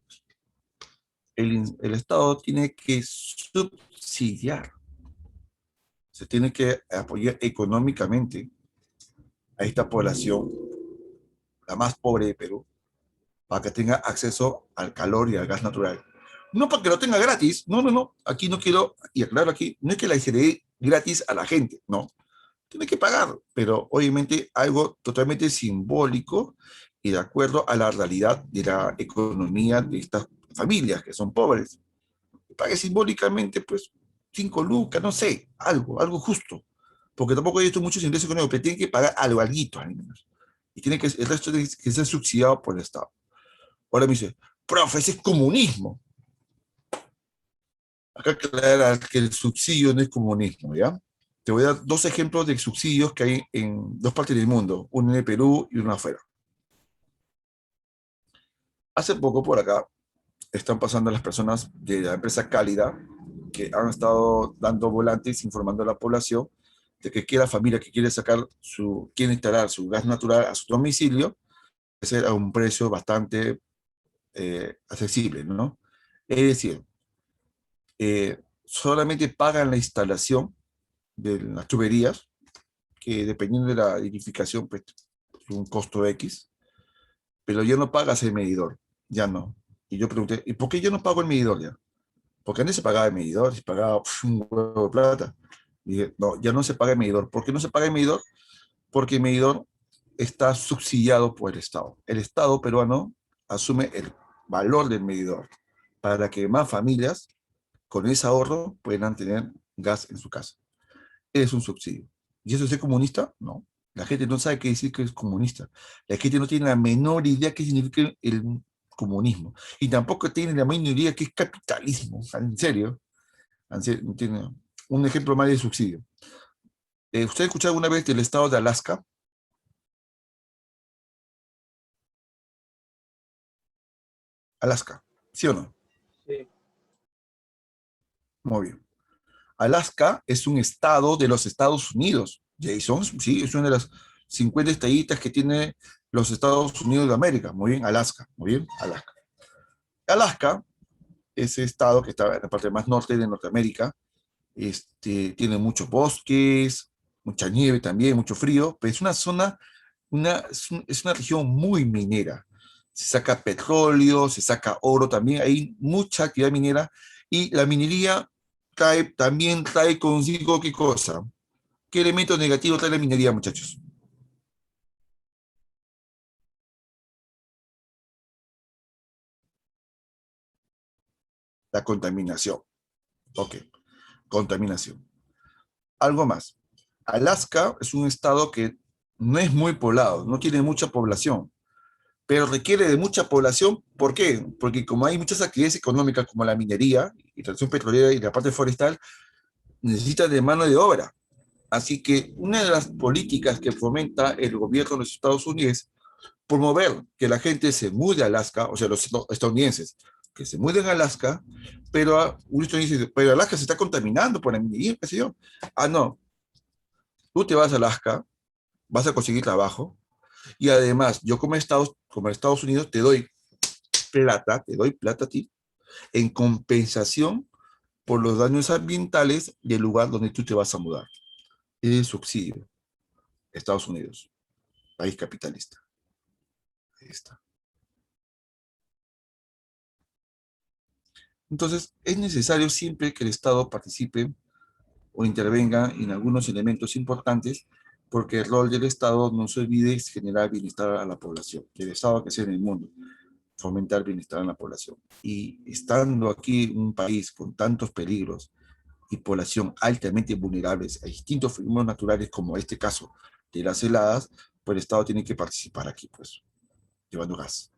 A: El Estado tiene que subsidiar, se tiene que apoyar económicamente a esta población, la más pobre de Perú, para que tenga acceso al calor y al gas natural. No para que lo tenga gratis, no, no, no. Aquí no quiero, y aclaro aquí, no es que la dé gratis a la gente, no. Tiene que pagar, pero obviamente algo totalmente simbólico y de acuerdo a la realidad de la economía de estas familias que son pobres. Pague simbólicamente, pues, 5 lucas, no sé, algo justo. Porque tampoco hay muchos ingresos económicos, pero tienen que pagar algo, alguito al menos. Y el resto tiene que ser subsidiado por el Estado. Ahora me dice, profe, ese es comunismo. Acá aclarar que el subsidio no es comunismo, ¿ya? Te voy a dar 2 ejemplos de subsidios que hay en 2 partes del mundo, uno en el Perú y uno afuera. Hace poco por acá están pasando las personas de la empresa Cálida que han estado dando volantes informando a la población de que la familia que quiere instalar su gas natural a su domicilio, es a un precio bastante accesible, ¿no? Es decir, solamente pagan la instalación de las tuberías, que dependiendo de la edificación, pues es un costo X, pero ya no pagas el medidor, ya no. Y yo pregunté, ¿y por qué yo no pago el medidor ya? Porque antes se pagaba el medidor, se pagaba un huevo de plata. Y dije, no, ya no se paga el medidor. ¿Por qué no se paga el medidor? Porque el medidor está subsidiado por el Estado. El Estado peruano asume el valor del medidor para que más familias con ese ahorro puedan tener gas en su casa. Es un subsidio. ¿Y eso es ser comunista? No. La gente no sabe qué decir que es comunista. La gente no tiene la menor idea qué significa el comunismo. Y tampoco tiene la menor idea qué es capitalismo. En serio. Tiene un ejemplo más de subsidio. ¿Usted ha escuchado alguna vez del estado de Alaska? Alaska, ¿sí o no?
C: Sí.
A: Muy bien. Alaska es un estado de los Estados Unidos. Jason, sí, es una de las 50 estaditas que tiene los Estados Unidos de América. Muy bien, Alaska. Muy bien, Alaska. Alaska, ese estado que está en la parte más norte de Norteamérica, tiene muchos bosques, mucha nieve también, mucho frío, pero es una zona, es una región muy minera. Se saca petróleo, se saca oro también, hay mucha actividad minera y la minería también trae consigo qué cosa. ¿Qué elemento negativo trae la minería, muchachos? La contaminación. Ok, contaminación. Algo más. Alaska es un estado que no es muy poblado, no tiene mucha población, pero requiere de mucha población. ¿Por qué? Porque como hay muchas actividades económicas como la minería y extracción petrolera y la parte forestal, necesita de mano de obra. Así que una de las políticas que fomenta el gobierno de los Estados Unidos es promover que la gente se mude a Alaska, o sea, los estadounidenses, que se muden a Alaska, pero un estadounidense dice, pero Alaska se está contaminando por la minería, qué sé yo. Ah, no, tú te vas a Alaska, vas a conseguir trabajo, y además, yo como Estados Unidos te doy plata a ti, en compensación por los daños ambientales del lugar donde tú te vas a mudar. Es subsidio. Estados Unidos, país capitalista. Ahí está. Entonces, es necesario siempre que el Estado participe o intervenga en algunos elementos importantes, porque el rol del Estado, no se olvide, es generar bienestar a la población, del Estado que sea en el mundo, fomentar bienestar en la población. Y estando aquí en un país con tantos peligros y población altamente vulnerables a distintos fenómenos naturales, como este caso de las heladas, pues el Estado tiene que participar aquí, pues, llevando gas,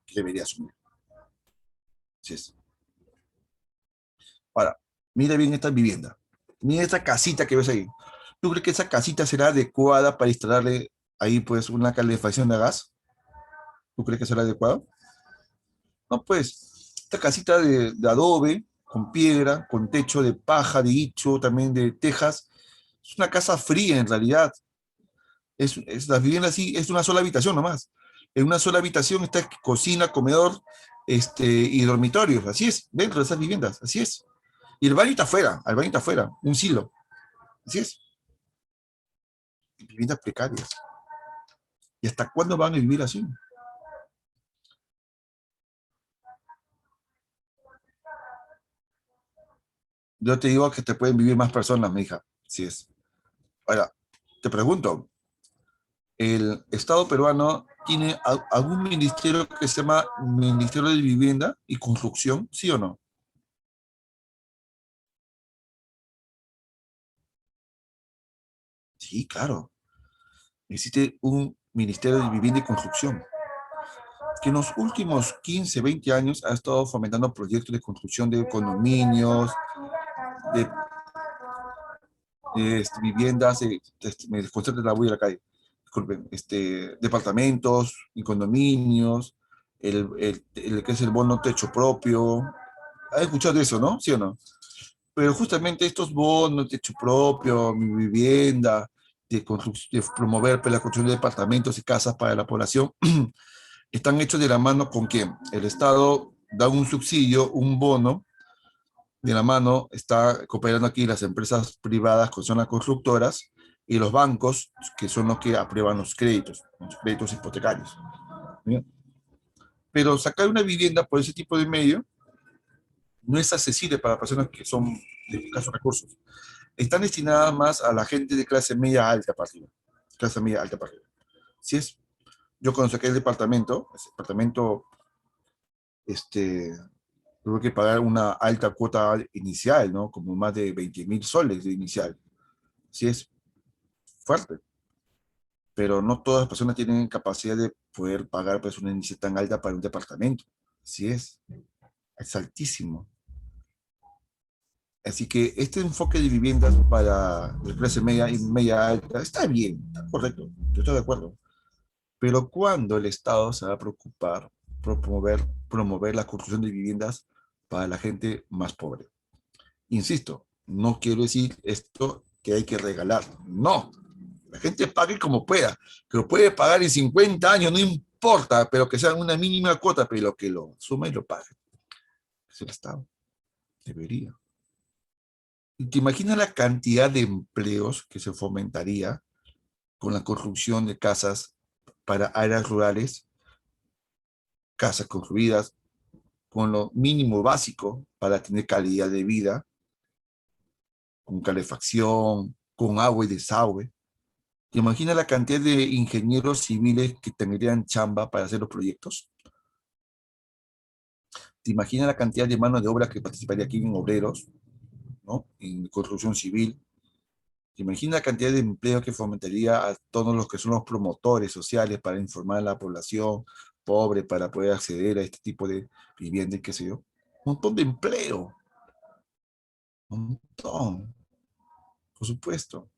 A: que debería asumir. Así es. Ahora, mira bien esta vivienda. Mira esta casita que ves ahí. ¿Tú crees que esa casita será adecuada para instalarle ahí pues una calefacción de gas? ¿Tú crees que será adecuado? No, pues, esta casita de adobe, con piedra, con techo de paja, de hicho, también de tejas, es una casa fría en realidad. Las viviendas así, es una sola habitación nomás. En una sola habitación está cocina, comedor, y dormitorios. Así es, dentro de esas viviendas, así es. Y el baño está afuera, el baño está afuera, un silo. Así es, viviendas precarias. ¿Y hasta cuándo van a vivir así? Yo te digo que te pueden vivir más personas, mi hija. Así es. Ahora, te pregunto, ¿el Estado peruano tiene algún ministerio que se llama Ministerio de Vivienda y Construcción? ¿Sí o no? Sí, claro. Existe un Ministerio de Vivienda y Construcción que en los últimos 15, 20 años ha estado fomentando proyectos de construcción de condominios, de viviendas, me desconcentro la voy a la calle, disculpen, departamentos y condominios, el que es el bono techo propio. ¿Has escuchado de eso, no? ¿Sí o no? Pero justamente estos bonos, techo propio, mi vivienda, de promover pues, la construcción de departamentos y casas para la población, están hechos de la mano con quién. El Estado da un subsidio, un bono, de la mano está cooperando aquí las empresas privadas, que son las constructoras, y los bancos, que son los que aprueban los créditos hipotecarios. ¿Bien? Pero sacar una vivienda por ese tipo de medio no es accesible para personas que son de escasos recursos. Están destinadas más a la gente de clase media alta para arriba. Clase media alta para arriba. Si es, yo cuando saqué el departamento, ese departamento, tuve que pagar una alta cuota inicial, ¿no? Como más de 20.000 soles de inicial. Sí es fuerte, pero no todas las personas tienen capacidad de poder pagar pues, una inicial tan alta para un departamento. Sí es altísimo. Así que este enfoque de viviendas para la clase media y media alta está bien, está correcto, yo estoy de acuerdo. Pero ¿cuándo el Estado se va a preocupar por promover la construcción de viviendas para la gente más pobre? Insisto, no quiero decir esto que hay que regalar. No, la gente pague como pueda, que lo puede pagar en 50 años, no importa, pero que sea una mínima cuota, pero que lo suma y lo pague. Es el Estado, debería. ¿Y te imaginas la cantidad de empleos que se fomentaría con la construcción de casas para áreas rurales, casas construidas con lo mínimo básico para tener calidad de vida, con calefacción, con agua y desagüe? ¿Te imaginas la cantidad de ingenieros civiles que tendrían chamba para hacer los proyectos? ¿Te imaginas la cantidad de mano de obra que participaría aquí en obreros, ¿no? En construcción civil? ¿Te imaginas la cantidad de empleo que fomentaría a todos los que son los promotores sociales para informar a la población pobre para poder acceder a este tipo de vivienda y qué sé yo? Un montón de empleo, un montón, por supuesto.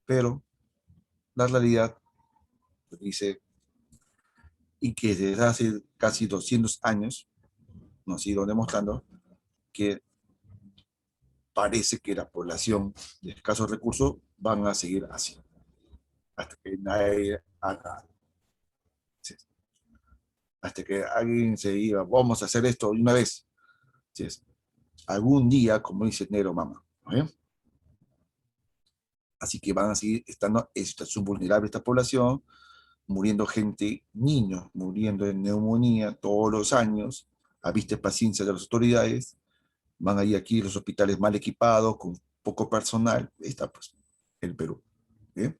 A: Pero la realidad dice, y que desde hace casi 200 años nos ha ido demostrando que parece que la población de escasos recursos van a seguir así, hasta que nadie haga, hasta que alguien se diga, vamos a hacer esto una vez. ¿Sí? algún día, como dice Nero Mama. ¿Eh? Así que van a seguir estando en situación vulnerable esta población, muriendo gente, niños muriendo de neumonía todos los años, a vista y paciencia de las autoridades, van a ir aquí los hospitales mal equipados, con poco personal, está pues el Perú. ¿Bien?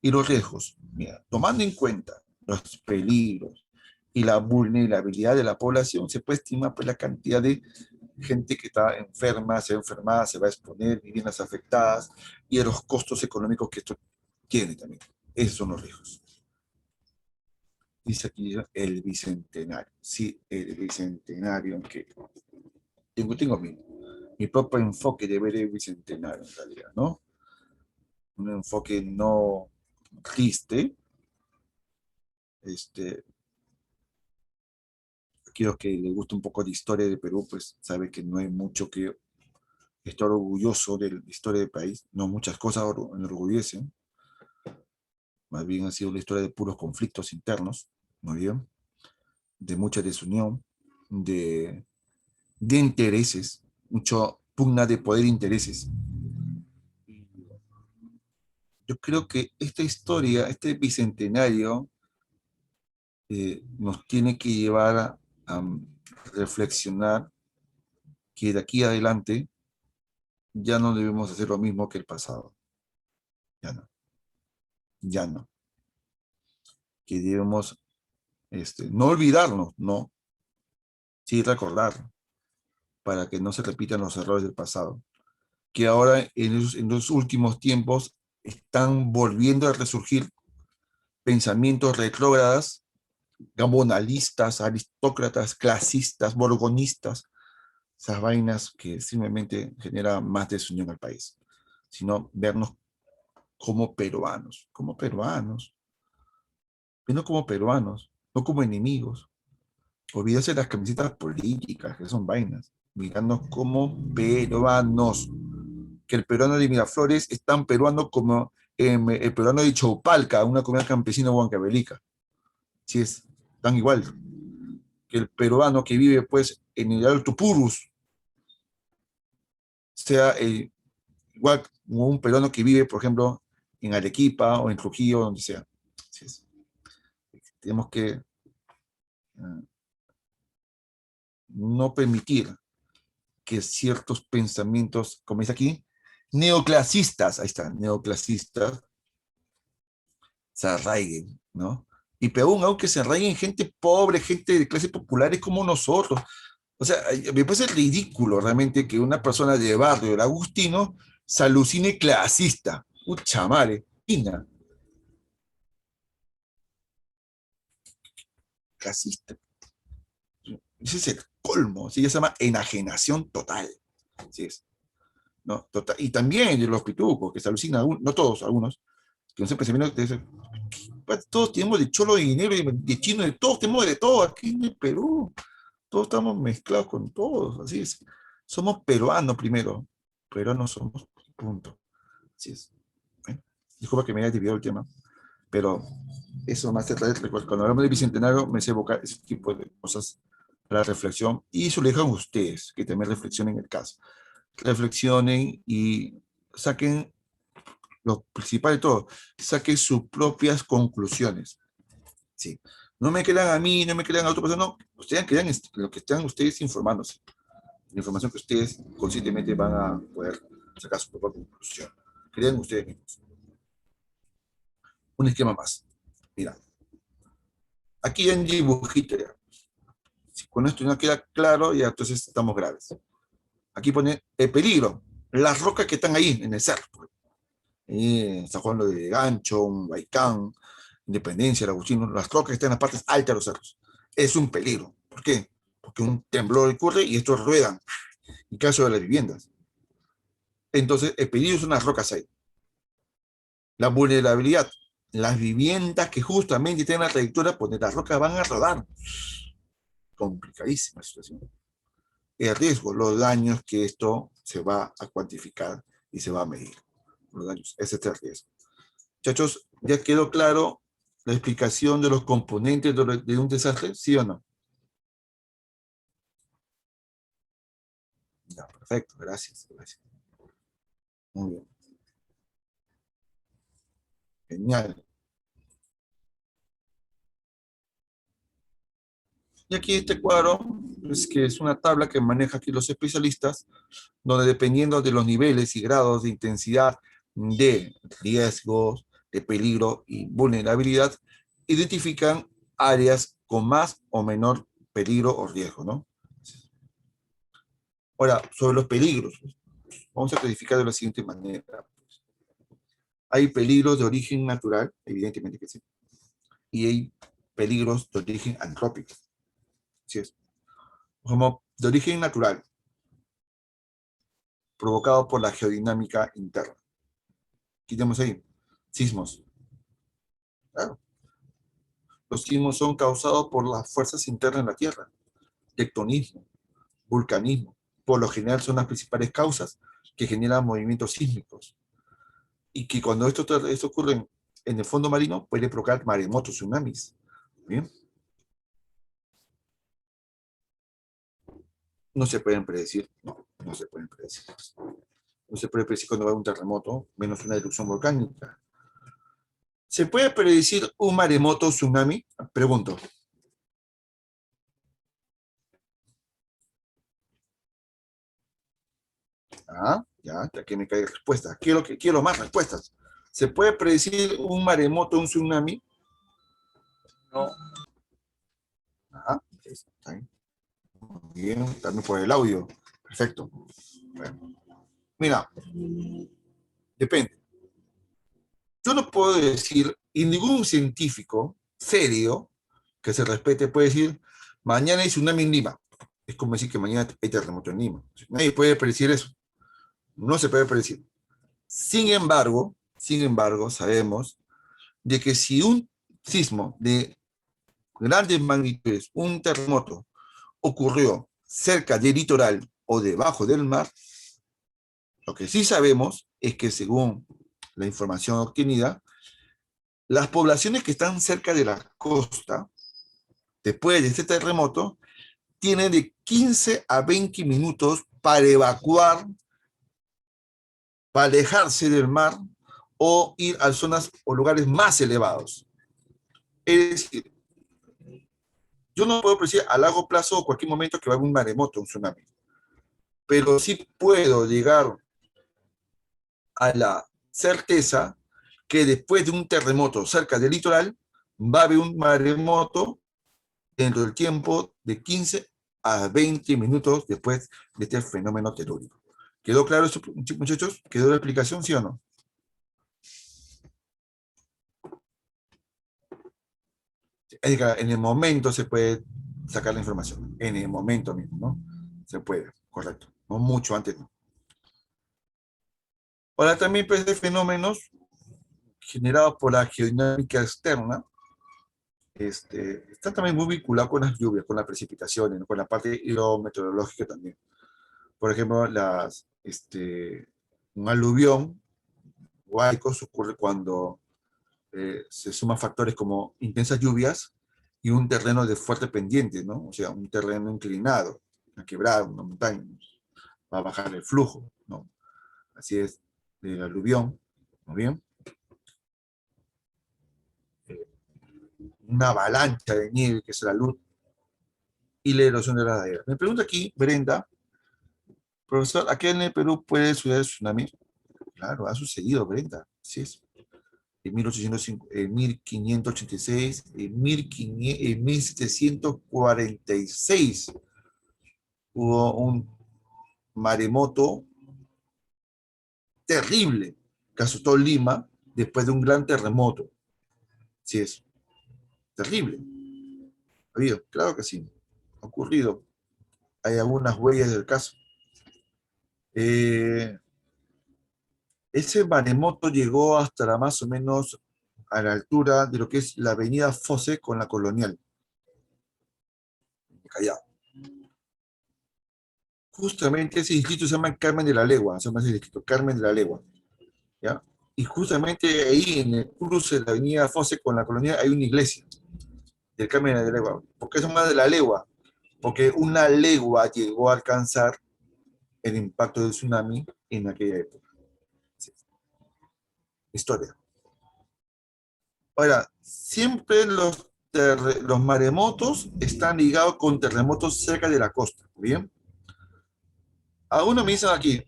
A: Y los riesgos, mira, tomando en cuenta los peligros y la vulnerabilidad de la población, se puede estimar pues, la cantidad de gente que está enferma, se va a exponer, viviendas afectadas, y de los costos económicos que esto tiene también. Esos son los riesgos. Dice aquí el bicentenario. Sí, el bicentenario, que tengo mi propio enfoque de ver el bicentenario en realidad, ¿no? Un enfoque no triste. Aquellos que les gusta un poco de historia de Perú, pues sabe que no hay mucho que estar orgulloso de la historia del país. No muchas cosas enorgullecen. Más bien ha sido la historia de puros conflictos internos, ¿no bien? De mucha desunión, de intereses, mucho pugna de poder e intereses. Yo creo que esta historia, este bicentenario, nos tiene que llevar a reflexionar que de aquí adelante ya no debemos hacer lo mismo que el pasado. Ya no, ya no. Que debemos no olvidarnos, no, sí recordar, para que no se repitan los errores del pasado. Que ahora en los últimos tiempos están volviendo a resurgir pensamientos retrógradas, gambonalistas, aristócratas, clasistas, borgonistas, esas vainas que simplemente generan más desunión al país, sino vernos como peruanos, no como peruanos, no como enemigos. Olvídese de las camisetas políticas, que son vainas, mirarnos como peruanos, que el peruano de Miraflores es tan peruano como el peruano de Chaupalca, una comunidad campesina huancavelica. Sí, es tan igual que el peruano que vive pues en el Alto Purus, sea igual como un peruano que vive, por ejemplo, en Arequipa o en Trujillo, donde sea. Así es. Tenemos que no permitir que ciertos pensamientos, como dice aquí, neoclasistas, ahí está, neoclasistas, se arraiguen, ¿no? Y peor aún que se arraiguen gente pobre, gente de clases populares como nosotros. O sea, me parece ridículo realmente que una persona de barrio del Agustino se alucine clasista. Pucha madre, Ina, clasista. Ese es el colmo, ¿sí? Se llama enajenación total. ¿Sí es? ¿No? Total. Y también de los pitucos, que se alucinan, no todos, algunos, que no sé, pensamientos de todos tenemos de cholo de dinero, de chino, de todos tenemos de todo aquí en el Perú. Todos estamos mezclados con todos, así es. Somos peruanos primero, peruanos somos, punto. Así es. ¿Eh? Disculpa que me haya desviado el tema, pero eso más te trae, cuando hablamos de bicentenario, me hace evocar ese tipo de cosas para la reflexión, y eso le dejan a ustedes, que también reflexionen el caso. Reflexionen y saquen lo principal de todo, saquen sus propias conclusiones. Sí. No me crean a mí, no me crean a otra persona, no. Ustedes crean lo que están ustedes informándose. La información que ustedes conscientemente van a poder sacar su propia conclusión. Crean ustedes mismos. Un esquema más. Mira, aquí hay un dibujito ya. Si con esto no queda claro, ya entonces estamos graves. Aquí pone el peligro, las rocas que están ahí en el cerro. San Juan de Gancho, Huaycán, Independencia, el Agustino, las rocas que están en las partes altas de los cerros. Es un peligro. ¿Por qué? Porque un temblor ocurre y estos ruedan, en caso de las viviendas. Entonces, el peligro son las rocas ahí. La vulnerabilidad, las viviendas que justamente tienen la trayectoria, pues las rocas van a rodar. Complicadísima situación. El riesgo, los daños que esto se va a cuantificar y se va a medir. Los daños, ese es el riesgo. Muchachos, ¿ya quedó claro la explicación de los componentes de un desastre? ¿Sí o no? Ya, perfecto, gracias, gracias. Muy bien, genial. Y aquí este cuadro es que es una tabla que maneja aquí los especialistas, donde dependiendo de los niveles y grados de intensidad de riesgos, de peligro y vulnerabilidad, identifican áreas con más o menor peligro o riesgo, ¿no? Ahora, sobre los peligros, vamos a clasificar de la siguiente manera. Hay peligros de origen natural, evidentemente que sí, y hay peligros de origen antrópico. ¿Sí es? Como de origen natural, provocado por la geodinámica interna. Quitemos ahí, sismos. Claro, los sismos son causados por las fuerzas internas en la Tierra, tectonismo, vulcanismo. Por lo general son las principales causas que generan movimientos sísmicos. Y que cuando esto ocurre en el fondo marino, puede provocar maremotos, tsunamis. ¿Bien? No se pueden predecir, no se pueden predecir. No se puede predecir cuando va a un terremoto, menos una erupción volcánica. ¿Se puede predecir un maremoto, tsunami? Pregunto. Ah, ya que me cae respuesta. Quiero más respuestas. ¿Se puede predecir un maremoto, un tsunami? No. Ah, está bien. Muy bien, también por el audio. Perfecto. Bueno, mira, depende. Yo no puedo decir, y ningún científico serio que se respete puede decir, mañana hay tsunami en Lima. Es como decir que mañana hay terremoto en Lima. Nadie puede predecir eso. No se puede predecir. Sin embargo, sabemos de que si un sismo de grandes magnitudes, un terremoto, ocurrió cerca del litoral o debajo del mar, lo que sí sabemos es que según la información obtenida, las poblaciones que están cerca de la costa, después de este terremoto, tienen de 15 a 20 minutos para evacuar, para alejarse del mar o ir a zonas o lugares más elevados. Es decir, yo no puedo predecir a largo plazo o cualquier momento que va a haber un maremoto, un tsunami, pero sí puedo llegar a la certeza que después de un terremoto cerca del litoral va a haber un maremoto dentro del tiempo de 15 a 20 minutos después de este fenómeno telúrico. ¿Quedó claro eso, muchachos? ¿Quedó la explicación, sí o no? En el momento se puede sacar la información, en el momento mismo, ¿no? Se puede, correcto. No mucho antes, no. Ahora también pues, de fenómenos generados por la geodinámica externa, está también muy vinculado con las lluvias, con las precipitaciones, ¿no? Con la parte hidrometeorológica también. Por ejemplo, un aluvión o algo ocurre cuando se suman factores como intensas lluvias y un terreno de fuerte pendiente, ¿no? O sea, un terreno inclinado, una quebrada, una montaña, va a bajar el flujo, ¿no? Así es, del aluvión, ¿no bien? Eh, una avalancha de nieve, que es la luz, y la erosión de la ladera. Me pregunta aquí, Brenda, profesor, ¿aquí en el Perú puede suceder el tsunami? Claro, ha sucedido, Brenda, sí es. En 1805, en 1586, en 1746 hubo un maremoto terrible que asustó Lima después de un gran terremoto. Sí es, terrible. ¿Ha habido? Claro que sí, ha ocurrido. Hay algunas huellas del caso. Eh, Ese maremoto llegó hasta más o menos a la altura de lo que es la avenida Fosse con la Colonial, en Callao. Justamente ese distrito se llama Carmen de la Legua, se llama ese distrito, Carmen de la Legua, ¿ya? Y justamente ahí en el cruce de la avenida Fosse con la Colonial hay una iglesia del Carmen de la Legua. ¿Por qué se llama de la Legua? Porque una legua llegó a alcanzar el impacto del tsunami en aquella época. Sí. Historia. Ahora, siempre los maremotos están ligados con terremotos cerca de la costa, ¿bien? Algunos me dicen aquí,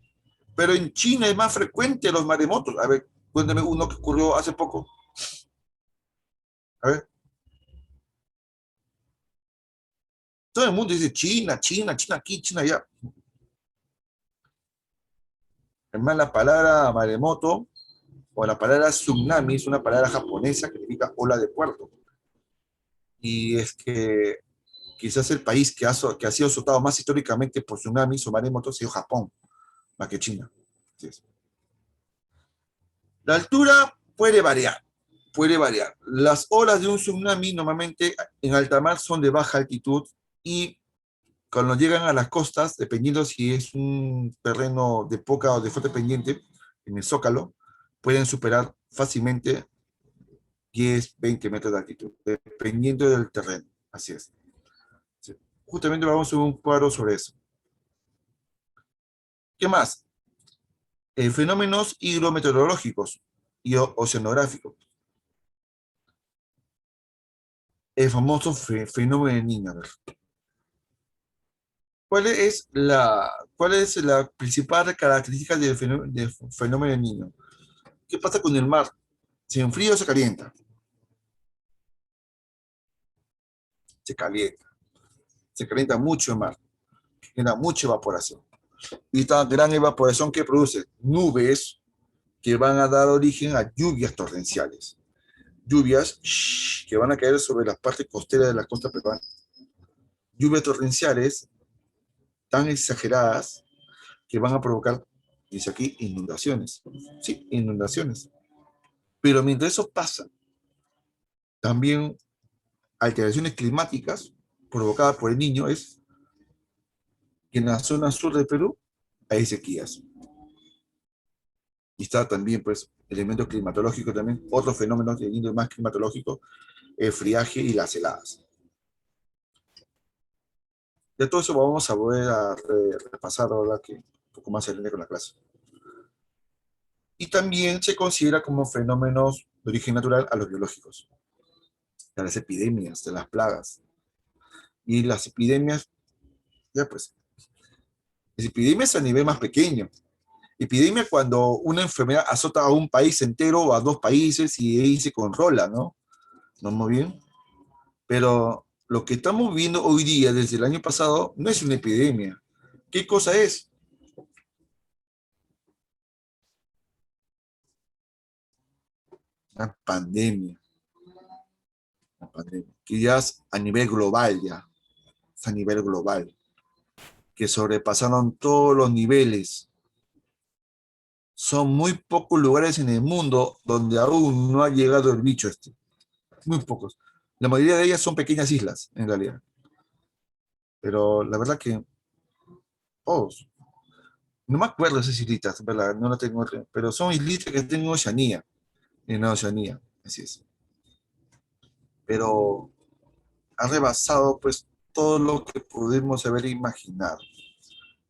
A: pero en China es más frecuente los maremotos. A ver, cuéntame uno que ocurrió hace poco. A ver, todo el mundo dice China, China, China aquí, China allá. Es más, la palabra maremoto o la palabra tsunami es una palabra japonesa que significa ola de puerto. Y es que quizás el país que ha sido azotado más históricamente por tsunamis o maremotos ha sido Japón, más que China. Así es. La altura puede variar, puede variar. Las olas de un tsunami normalmente en alta mar son de baja altitud y cuando llegan a las costas, dependiendo si es un terreno de poca o de fuerte pendiente, en el zócalo, pueden superar fácilmente 10, 20 metros de altitud, dependiendo del terreno. Así es. Sí. Justamente vamos a ver un cuadro sobre eso. ¿Qué más? Fenómenos hidrometeorológicos y oceanográficos. El famoso fenómeno de Niño. A ver. ¿Cuál es la principal característica del fenómeno de Niño? ¿Qué pasa con el mar? ¿Se enfría o se calienta? Se calienta. Se calienta mucho el mar. Genera mucha evaporación. Y esta gran evaporación que produce nubes que van a dar origen a lluvias torrenciales. Lluvias que van a caer sobre las partes costeras de la costa peruana. Lluvias torrenciales tan exageradas que van a provocar, dice aquí, inundaciones. Sí, inundaciones. Pero mientras eso pasa, también alteraciones climáticas provocadas por el Niño es que en la zona sur del Perú hay sequías. Y está también, pues, elementos climatológicos también, otros fenómenos de índole más climatológico, el friaje y las heladas. De todo eso vamos a volver a repasar ahora que un poco más adelante con la clase. Y también se considera como fenómenos de origen natural a los biológicos, de las epidemias, de las plagas. Y las epidemias, ya pues, las epidemias a nivel más pequeño. Epidemia cuando una enfermedad azota a un país entero o a dos países y ahí se controla, ¿no? ¿No muy bien? Pero lo que estamos viendo hoy día, desde el año pasado, no es una epidemia. ¿Qué cosa es? Una pandemia. Una pandemia. Que ya es a nivel global, ya. Es a nivel global. Que sobrepasaron todos los niveles. Son muy pocos lugares en el mundo donde aún no ha llegado el bicho este. Muy pocos. La mayoría de ellas son pequeñas islas, en realidad. Pero la verdad que, oh, no me acuerdo de esas islitas, ¿verdad? No la tengo, pero son islitas que tengo en Oceanía, así es. Pero ha rebasado, pues, todo lo que pudimos haber imaginado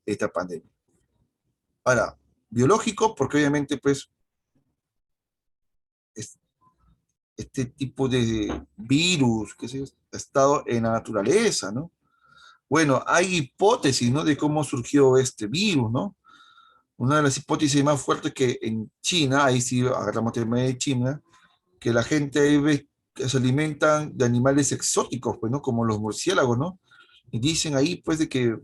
A: esta pandemia. Ahora, biológico, porque obviamente, pues, es- este tipo de virus, que se ha estado en la naturaleza, ¿no? Bueno, hay hipótesis, ¿no? De cómo surgió este virus, ¿no? Una de las hipótesis más fuertes que en China, ahí sí agarramos el tema de China, que la gente ahí ve que se alimentan de animales exóticos, pues, ¿no? Como los murciélagos, ¿no? Y dicen ahí, pues, de que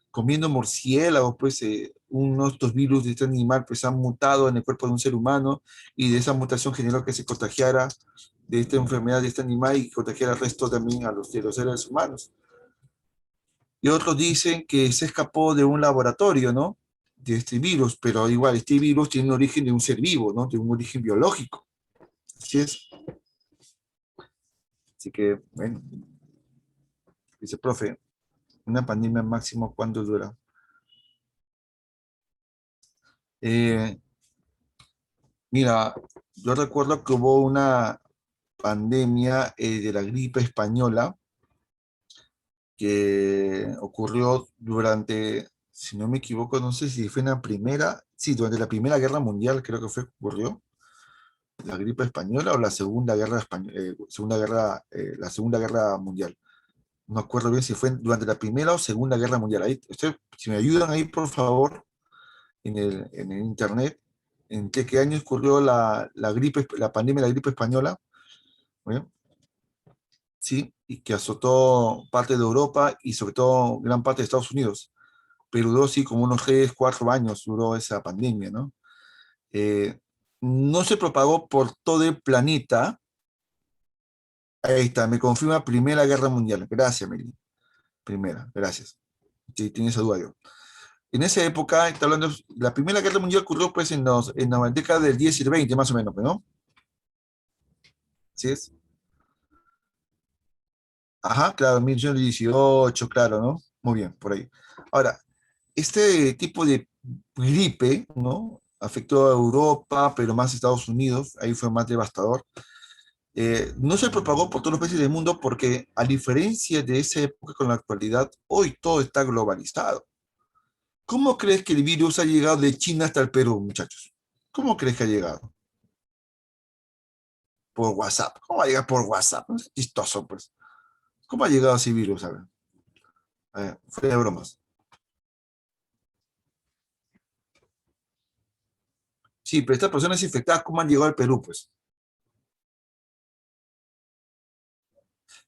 A: comiendo murciélagos, pues, uno de estos virus de este animal, pues, han mutado en el cuerpo de un ser humano y de esa mutación generó que se contagiara de esta enfermedad de este animal y contagiara al resto también de los seres humanos. Y otros dicen que se escapó de un laboratorio, ¿no? De este virus, pero igual, este virus tiene un origen de un ser vivo, ¿no? De un origen biológico. Así es. Así que, bueno, dice, profe, una pandemia máximo, ¿cuánto dura? Eh, Mira, yo recuerdo que hubo una pandemia de la gripe española que ocurrió durante si no me equivoco, no sé si fue en la primera, sí, durante la Primera Guerra Mundial creo que fue, ocurrió, la gripe española o la Segunda Guerra, la Segunda Guerra Mundial. No acuerdo bien si fue durante la Primera o Segunda Guerra Mundial. Ahí, si me ayudan ahí, por favor, en el internet, en qué año ocurrió la gripe, la pandemia de la gripe española, ¿bien? Sí, y que azotó parte de Europa y sobre todo gran parte de Estados Unidos. Pero duró sí como unos 3, 4 años duró esa pandemia, ¿no? Eh, no se propagó por todo el planeta. Ahí está, me confirma Primera Guerra Mundial. Gracias, Meli. Primera, gracias. Sí, tiene esa duda yo. En esa época, está hablando, la Primera Guerra Mundial ocurrió pues en la década del 10 y el 20, más o menos, ¿no? ¿Sí es? Ajá, claro, 1918, claro, ¿no? Muy bien, por ahí. Ahora, este tipo de gripe, ¿no? Afectó a Europa, pero más a Estados Unidos, ahí fue más devastador. No se propagó por todos los países del mundo porque, a diferencia de esa época con la actualidad, hoy todo está globalizado. ¿Cómo crees que el virus ha llegado de China hasta el Perú, muchachos? ¿Cómo crees que ha llegado? Por WhatsApp. ¿Cómo va a llegar por WhatsApp? No es chistoso, pues. ¿Cómo ha llegado ese virus? A ver, fuera de bromas. Sí, pero estas personas infectadas, ¿cómo han llegado al Perú, pues?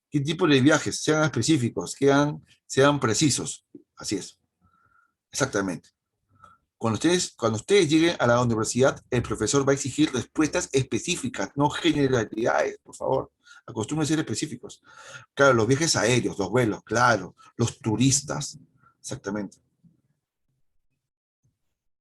A: ¿Qué tipo de viajes? Sean específicos, sean precisos. Así es, exactamente. Cuando ustedes lleguen a la universidad, el profesor va a exigir respuestas específicas, no generalidades, por favor. Acostumbren a ser específicos. Claro, los viajes aéreos, los vuelos, claro, los turistas, exactamente.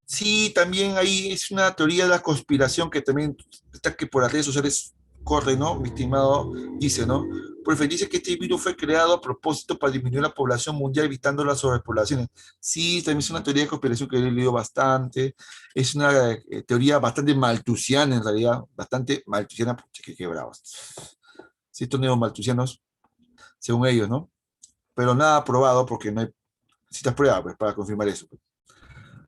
A: Sí, también ahí es una teoría de la conspiración que también está que por las redes sociales corre, ¿no? Mi estimado dice, ¿no? Profe, dice que este virus fue creado a propósito para disminuir la población mundial evitando las sobrepoblaciones. Sí, también es una teoría de conspiración que he leído bastante. Es una teoría bastante maltusiana en realidad, bastante maltusiana, pucha, qué bravos. Sí, estos neomaltusianos, según ellos, ¿no? Pero nada probado porque no hay necesitas pruebas pues, para confirmar eso, pues.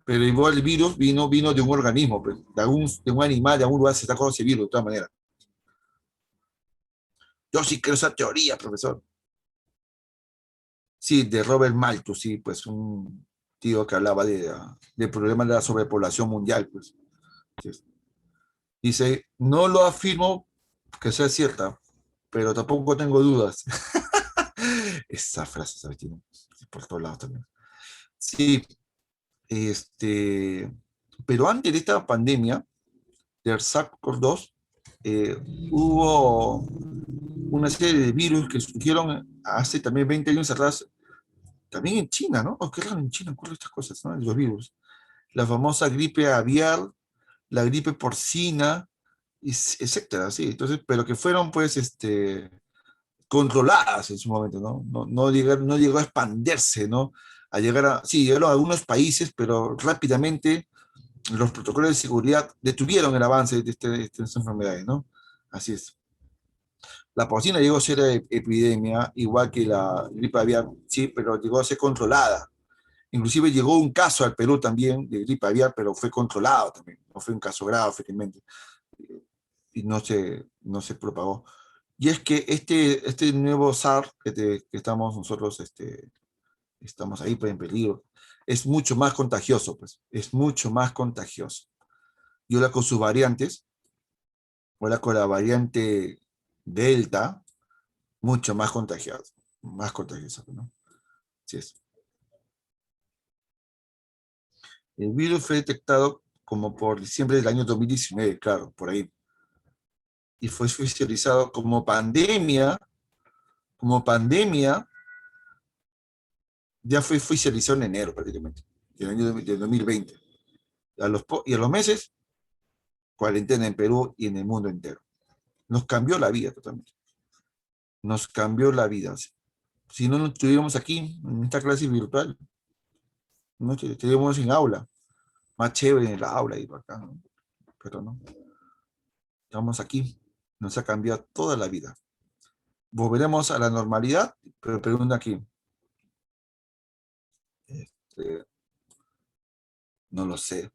A: Pero igual el virus vino de un organismo, pues, de un animal, de algún lugar se sacó ese virus, de todas maneras. Yo sí creo esa teoría, profesor. Sí, de Robert Malthus, sí, pues un tío que hablaba del problema de la sobrepoblación mundial, pues. Sí. Dice, no lo afirmo que sea cierta, pero tampoco tengo dudas. Esa frase, ¿sabes? Tiene por todos lados también. Sí, este, pero antes de esta pandemia, del SARS-CoV-2, eh, hubo una serie de virus que surgieron hace también 20 años atrás, también en China, ¿no? Oh, qué raro, en China ocurren estas cosas, ¿no? Los virus. La famosa gripe aviar, la gripe porcina, etcétera, sí. Entonces, pero que fueron, pues, controladas en su momento, ¿no? No llegó a expandirse, ¿no? A llegar sí, llegaron a algunos países, pero rápidamente los protocolos de seguridad detuvieron el avance de estas enfermedades, ¿no? Así es. La porcina llegó a ser epidemia, igual que la gripe aviar, sí, pero llegó a ser controlada. Inclusive llegó un caso al Perú también de gripe aviar, pero fue controlado también. No fue un caso grave, efectivamente, y no se propagó. Y es que este nuevo SARS que estamos nosotros, estamos ahí pues, en peligro, es mucho más contagioso, pues, es mucho más contagioso. Y ahora con sus variantes, ahora con la variante Delta, mucho más contagioso, ¿no? Así es. El virus fue detectado como por diciembre del año 2019, claro, por ahí. Y fue oficializado como pandemia, ya fue oficializado en enero prácticamente, del año del 2020. Y a los meses, cuarentena en Perú y en el mundo entero. Nos cambió la vida totalmente. Nos cambió la vida. Si no estuviéramos aquí, en esta clase virtual, no estaríamos en aula, más chévere en la aula y por acá, ¿no? Pero no, estamos aquí. Nos ha cambiado toda la vida. Volveremos a la normalidad, pero pregunta aquí, este, No lo sé.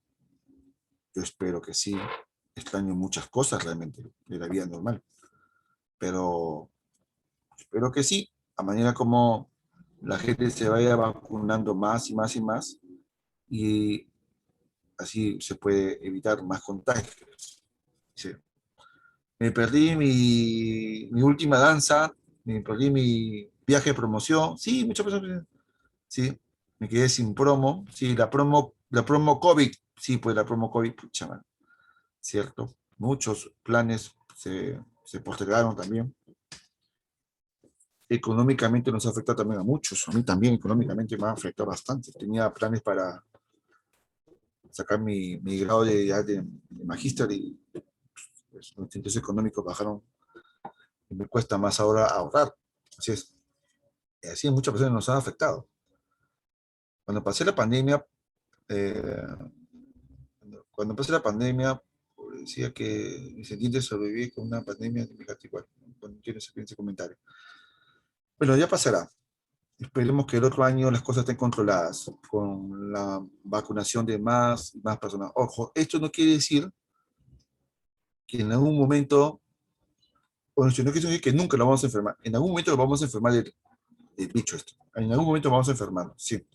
A: Yo espero que sí. Extraño muchas cosas realmente de la vida normal. Pero espero que sí. A manera como la gente se vaya vacunando más y más y más. Y así se puede evitar más contagios. Sí. Me perdí mi última danza, me perdí mi viaje de promoción. Sí, muchas personas. Sí, me quedé sin promo. Sí, la promo COVID. Sí, pues la promo COVID, pucha, man, cierto. Muchos planes se postergaron también. Económicamente nos afecta también a muchos. A mí también económicamente me ha afectado bastante. Tenía planes para sacar mi grado de magíster y pues, los intereses económicos bajaron y me cuesta más ahora ahorrar. Así es. Y así muchas personas nos ha afectado. Cuando pasé la pandemia, eh, cuando pasé la pandemia, decía que me sentí de sobrevivir con una pandemia negativa. Bueno, quiero ese comentario. Pero ya pasará. Esperemos que el otro año las cosas estén controladas con la vacunación de más y más personas. Ojo, esto no quiere decir que en algún momento, bueno, no quiere decir que nunca lo vamos a enfermar. En algún momento lo vamos a enfermar del bicho esto. En algún momento vamos a enfermar, sí.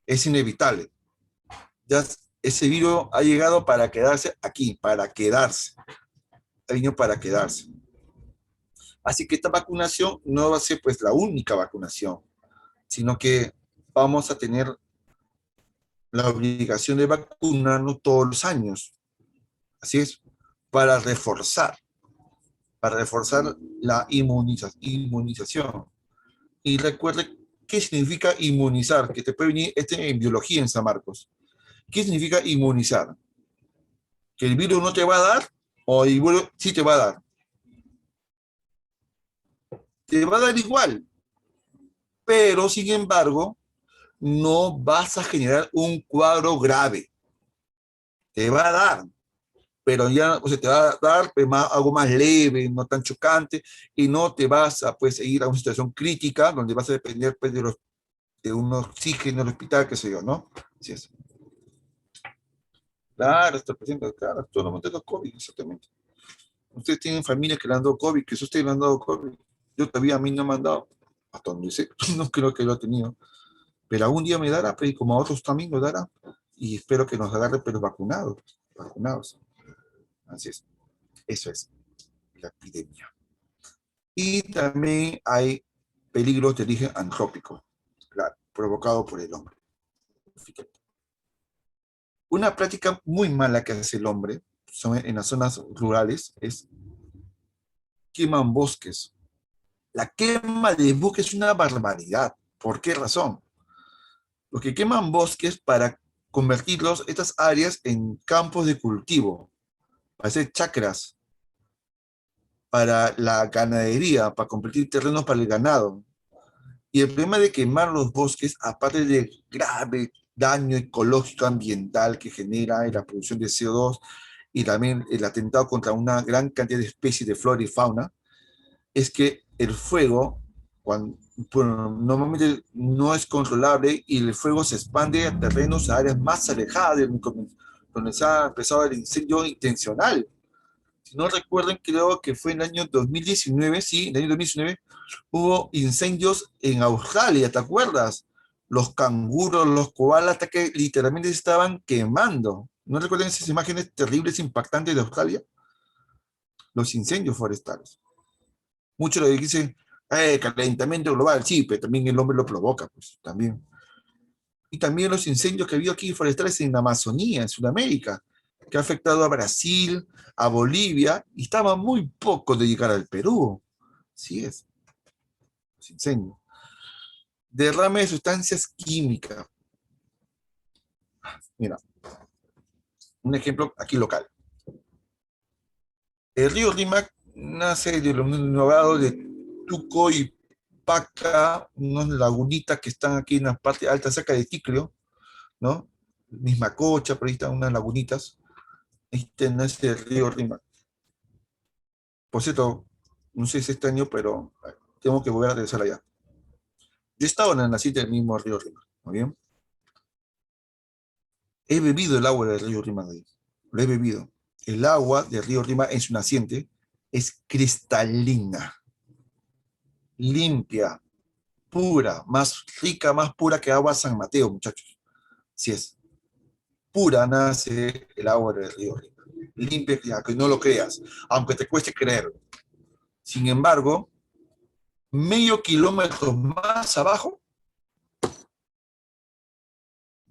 A: Es inevitable. Ya ese virus ha llegado para quedarse aquí, para quedarse. Ha venido para quedarse. Así que esta vacunación no va a ser pues la única vacunación, sino que vamos a tener la obligación de vacunarnos todos los años. Así es, para reforzar la inmunización. Y recuerde qué significa inmunizar, que te puede venir en biología en San Marcos. ¿Qué significa inmunizar? ¿Que el virus no te va a dar o el virus sí te va a dar? Te va a dar igual, pero sin embargo, no vas a generar un cuadro grave. Te va a dar, pero ya o sea, te va a dar pues, algo más leve, no tan chocante, y no te vas a pues, ir a una situación crítica donde vas a depender pues, de un oxígeno en el hospital, qué sé yo, ¿no? Así es. Claro, está presente, claro, todo el mundo de COVID, exactamente. Ustedes tienen familias que le han dado COVID, que ustedes le han dado COVID. Yo todavía a mí no me han dado, hasta donde sé, no creo que lo he tenido. Pero algún día me dará, pero como a otros también lo dará. Y espero que nos agarre, pero vacunados. Vacunados. Así es. Eso es la epidemia. Y también hay peligros de origen antrópico, claro, provocado por el hombre. Fíjate. Una práctica muy mala que hace el hombre en las zonas rurales es queman bosques. La quema de bosques es una barbaridad. ¿Por qué razón? Porque queman bosques para convertirlos, estas áreas, en campos de cultivo, para hacer chacras, para la ganadería, para convertir terrenos para el ganado. Y el problema de quemar los bosques, aparte del grave daño ecológico ambiental que genera en la producción de CO2 y también el atentado contra una gran cantidad de especies de flora y fauna, es que el fuego, bueno, normalmente no es controlable y el fuego se expande a terrenos, a áreas más alejadas donde se ha empezado el incendio intencional. Si no recuerden, creo que fue en el año 2019, sí, en el año 2019, hubo incendios en Australia, ¿te acuerdas? Los canguros, los koalas, hasta que literalmente se estaban quemando. ¿No recuerdan esas imágenes terribles, impactantes de Australia? Los incendios forestales. Muchos le dicen, calentamiento global, sí, pero también el hombre lo provoca, pues, también. Y también los incendios que ha habido aquí forestales en la Amazonía, en Sudamérica, que ha afectado a Brasil, a Bolivia, y estaba muy poco de llegar al Perú. Sí es, los incendios. Derrame de sustancias químicas. Mira, un ejemplo aquí local. El río Rímac nace de lo innovado de Tuco y Paca, unas lagunitas que están aquí en la parte alta, cerca de Ticlio, ¿no? Misma Cocha, por ahí están unas lagunitas. Este nace el río Rímac. Por cierto, no sé si este año, pero tengo que volver a regresar allá. Yo estaba en la cita del mismo río Rímac, ¿muy bien? He bebido el agua del río Rímac. Lo he bebido. El agua del río Rímac en su naciente es cristalina, limpia, pura, más rica, más pura que agua San Mateo, muchachos. Si es pura, nace el agua del río Rímac. Limpia, que no lo creas, aunque te cueste creerlo. Sin embargo, medio kilómetro más abajo,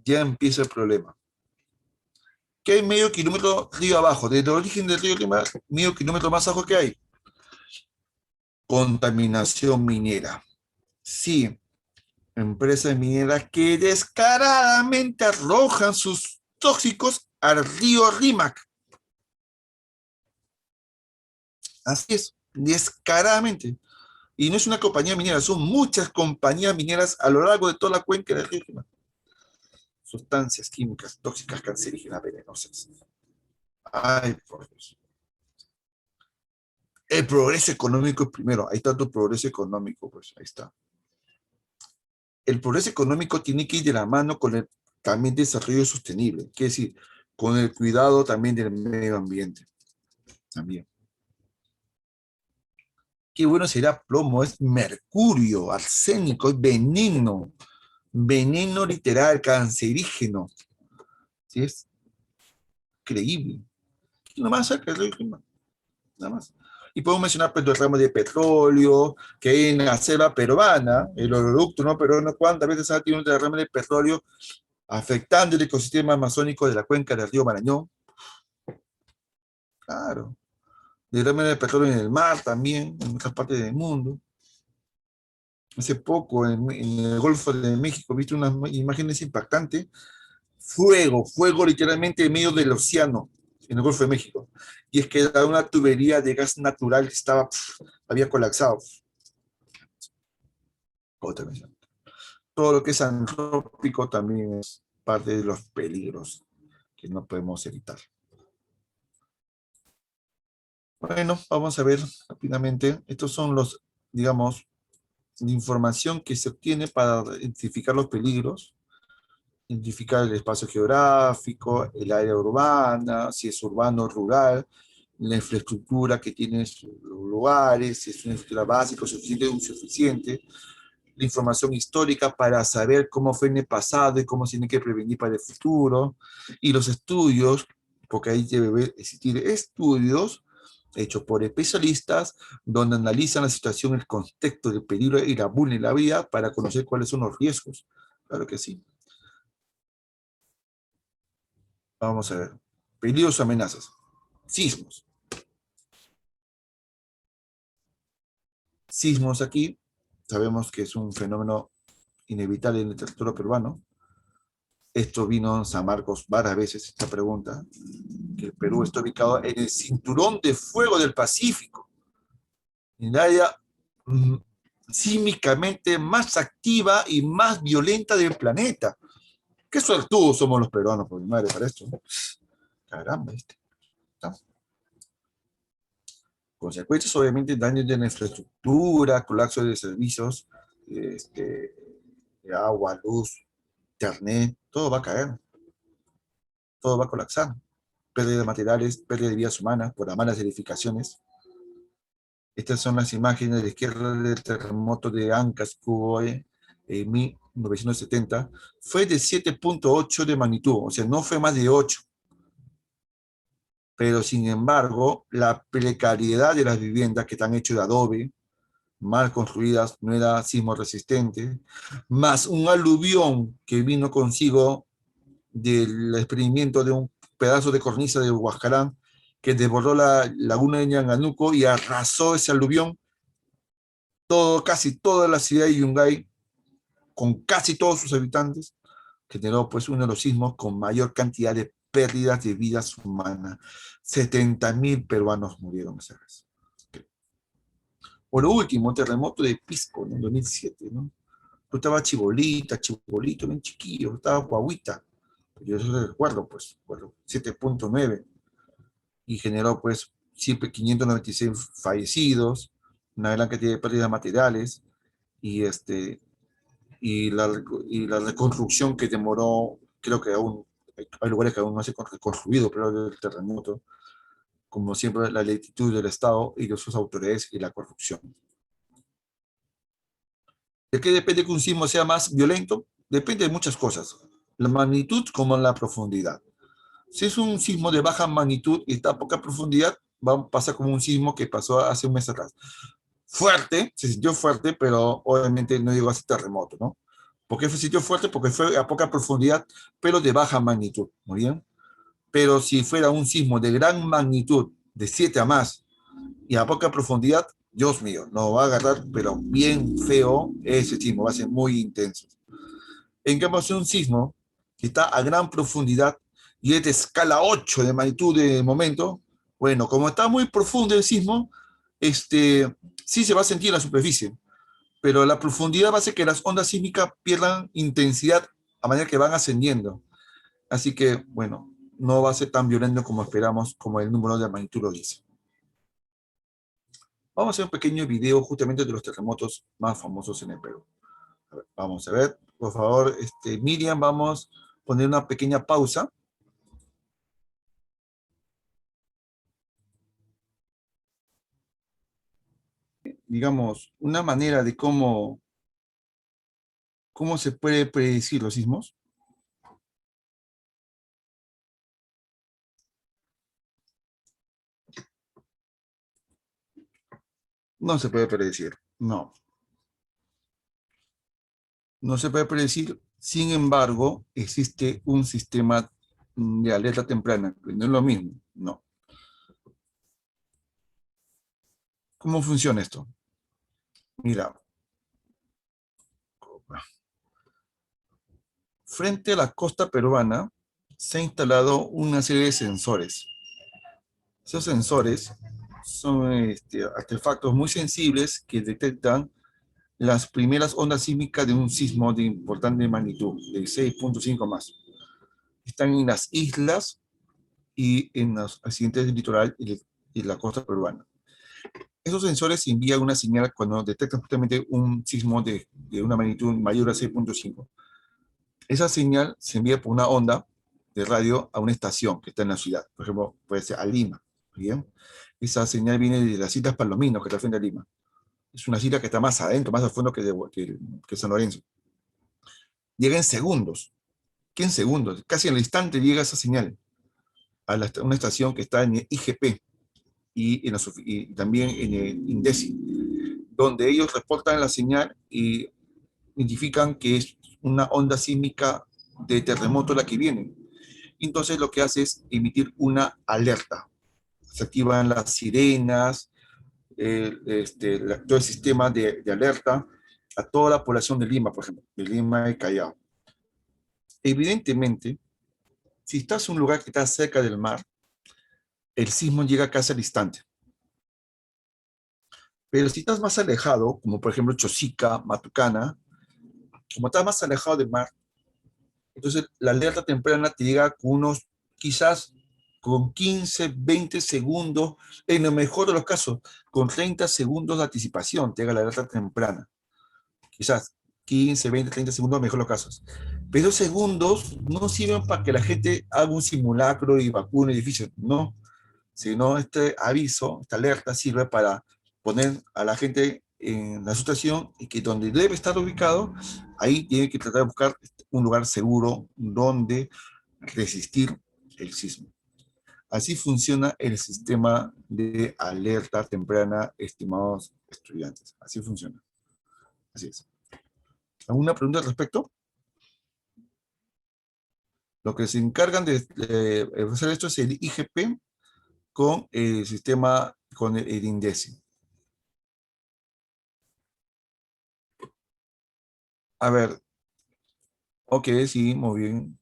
A: ya empieza el problema. ¿Qué hay medio kilómetro río abajo? Desde el origen del río Lima, medio kilómetro más abajo que hay. Contaminación minera. Sí, empresas mineras que descaradamente arrojan sus tóxicos al río Rímac. Así es, descaradamente. Y no es una compañía minera, son muchas compañías mineras a lo largo de toda la cuenca del río Rímac. Sustancias químicas tóxicas, cancerígenas, venenosas. Ay, por Dios. El progreso económico es primero. Hay tanto progreso económico, pues ahí está. El progreso económico tiene que ir de la mano con el también desarrollo sostenible, quiere decir, con el cuidado también del medio ambiente. También. Qué bueno será plomo, es mercurio, arsénico, es veneno, veneno literal, cancerígeno. ¿Sí? Es creíble. Y nomás cerca del río Clima, nada más. Y podemos mencionar pues, los ramos de petróleo, que hay en la selva peruana, el oleoducto no peruano, cuántas veces ha tenido un derrame de petróleo afectando el ecosistema amazónico de la cuenca del río Marañón. Claro. Derrame de petróleo en el mar también, en otras partes del mundo. Hace poco, en el Golfo de México, viste unas imágenes impactantes. Fuego, fuego literalmente en medio del océano, en el Golfo de México. Y es que era una tubería de gas natural que estaba, había colapsado. Otra vez. Todo lo que es antrópico también es parte de los peligros que no podemos evitar. Bueno, vamos a ver rápidamente. Estos son los, digamos, la información que se obtiene para identificar los peligros, identificar el espacio geográfico, el área urbana, si es urbano o rural, la infraestructura que tiene sus lugares, si es una infraestructura básica, suficiente o insuficiente, la información histórica para saber cómo fue en el pasado y cómo se tiene que prevenir para el futuro, y los estudios, porque ahí debe existir estudios hechos por especialistas donde analizan la situación, el contexto del peligro y la vulnerabilidad para conocer cuáles son los riesgos. Claro que sí. Vamos a ver. Peligros o amenazas. Sismos. Sismos aquí, sabemos que es un fenómeno inevitable en el territorio peruano. Esto vino en San Marcos varias veces, esta pregunta, que el Perú está ubicado en el cinturón de fuego del Pacífico, en el área sísmicamente más activa y más violenta del planeta. Qué suertudos somos los peruanos, por mi madre, para esto. Caramba, ¿viste? ¿No? Consecuencias, obviamente, daños de la infraestructura, colapso de servicios, de agua, luz, internet, todo va a caer, todo va a colapsar. Pérdida de materiales, pérdida de vidas humanas por las malas edificaciones. Estas son las imágenes de la izquierda del terremoto de Ancash que hubo en 1970. Fue de 7.8 de magnitud, o sea, no fue más de 8. Pero sin embargo, la precariedad de las viviendas que están hechas de adobe, mal construidas, no era sismo resistente, más un aluvión que vino consigo del experimento de un pedazo de cornisa de Huascarán que desbordó la laguna de Ñanganuco y arrasó ese aluvión, todo, casi toda la ciudad de Yungay, con casi todos sus habitantes, generó pues uno de los sismos con mayor cantidad de pérdidas de vidas humanas. 70.000 peruanos murieron esa vez. Por último, terremoto de Pisco, ¿no? En 2007, ¿no? Yo estaba chibolito, bien chiquillo, estaba guaguita. Yo eso recuerdo, pues, 7.9 y generó, pues, siempre 596 fallecidos, una gran cantidad de pérdidas materiales y, y la reconstrucción que demoró, creo que aún Hay lugares que aún no se han reconstruido, pero del terremoto, como siempre, la lentitud del Estado y de sus autoridades y la corrupción. ¿De qué depende que un sismo sea más violento? Depende de muchas cosas. La magnitud como la profundidad. Si es un sismo de baja magnitud y está a poca profundidad, va a pasar como un sismo que pasó hace un mes atrás. Fuerte, se sintió fuerte, pero obviamente no llegó a ser terremoto, ¿no? ¿Por qué se sintió fuerte? Porque fue a poca profundidad, pero de baja magnitud, ¿muy bien? Pero si fuera un sismo de gran magnitud, de 7 a más, y a poca profundidad, Dios mío, nos va a agarrar, pero bien feo ese sismo, va a ser muy intenso. En cambio, si un sismo que está a gran profundidad y es de escala 8 de magnitud de momento, bueno, como está muy profundo el sismo, sí se va a sentir en la superficie, pero la profundidad va a hacer que las ondas sísmicas pierdan intensidad a medida que van ascendiendo. Así que, bueno, no va a ser tan violento como esperamos, como el número de magnitud lo dice. Vamos a hacer un pequeño video justamente de los terremotos más famosos en el Perú. A ver, vamos a ver, por favor, Miriam, vamos a poner una pequeña pausa. Digamos, una manera de cómo se puede predecir los sismos. No se puede predecir, no. No se puede predecir, sin embargo, existe un sistema de alerta temprana, que no es lo mismo, no. ¿Cómo funciona esto? Mira, frente a la costa peruana se ha instalado una serie de sensores. Esos sensores son artefactos muy sensibles que detectan las primeras ondas sísmicas de un sismo de importante magnitud, de 6.5 más. Están en las islas y en los accidentes del litoral y la costa peruana. Esos sensores envían una señal cuando detectan justamente un sismo de una magnitud mayor a 6.5. Esa señal se envía por una onda de radio a una estación que está en la ciudad. Por ejemplo, puede ser a Lima. ¿Bien? Esa señal viene de las Islas Palomino, que está frente a Lima. Es una isla que está más adentro, más al fondo que San Lorenzo. Llega en segundos. ¿Qué en segundos? Casi al instante llega esa señal a una estación que está en el IGP y también en el INDECI, donde ellos reportan la señal y identifican que es una onda sísmica de terremoto la que viene. Entonces lo que hace es emitir una alerta. Se activan las sirenas, todo el sistema de alerta a toda la población de Lima, por ejemplo, de Lima y Callao. Evidentemente, si estás en un lugar que está cerca del mar, el sismo llega casi al instante. Pero si estás más alejado, como por ejemplo Chosica, Matucana, como estás más alejado del mar, entonces la alerta temprana te llega con quizás con 15, 20 segundos, en el mejor de los casos, con 30 segundos de anticipación te llega la alerta temprana. Quizás 15, 20, 30 segundos, mejor los casos. Pero esos segundos no sirven para que la gente haga un simulacro y evacúe un edificio, no, sino este aviso, esta alerta sirve para poner a la gente en la situación y que donde debe estar ubicado, ahí tiene que tratar de buscar un lugar seguro donde resistir el sismo. Así funciona el sistema de alerta temprana, estimados estudiantes. Así funciona. Así es. ¿Alguna pregunta al respecto? Lo que se encargan de hacer esto es el IGP con el sistema, con el INDECI. A ver, ok, sí, muy bien.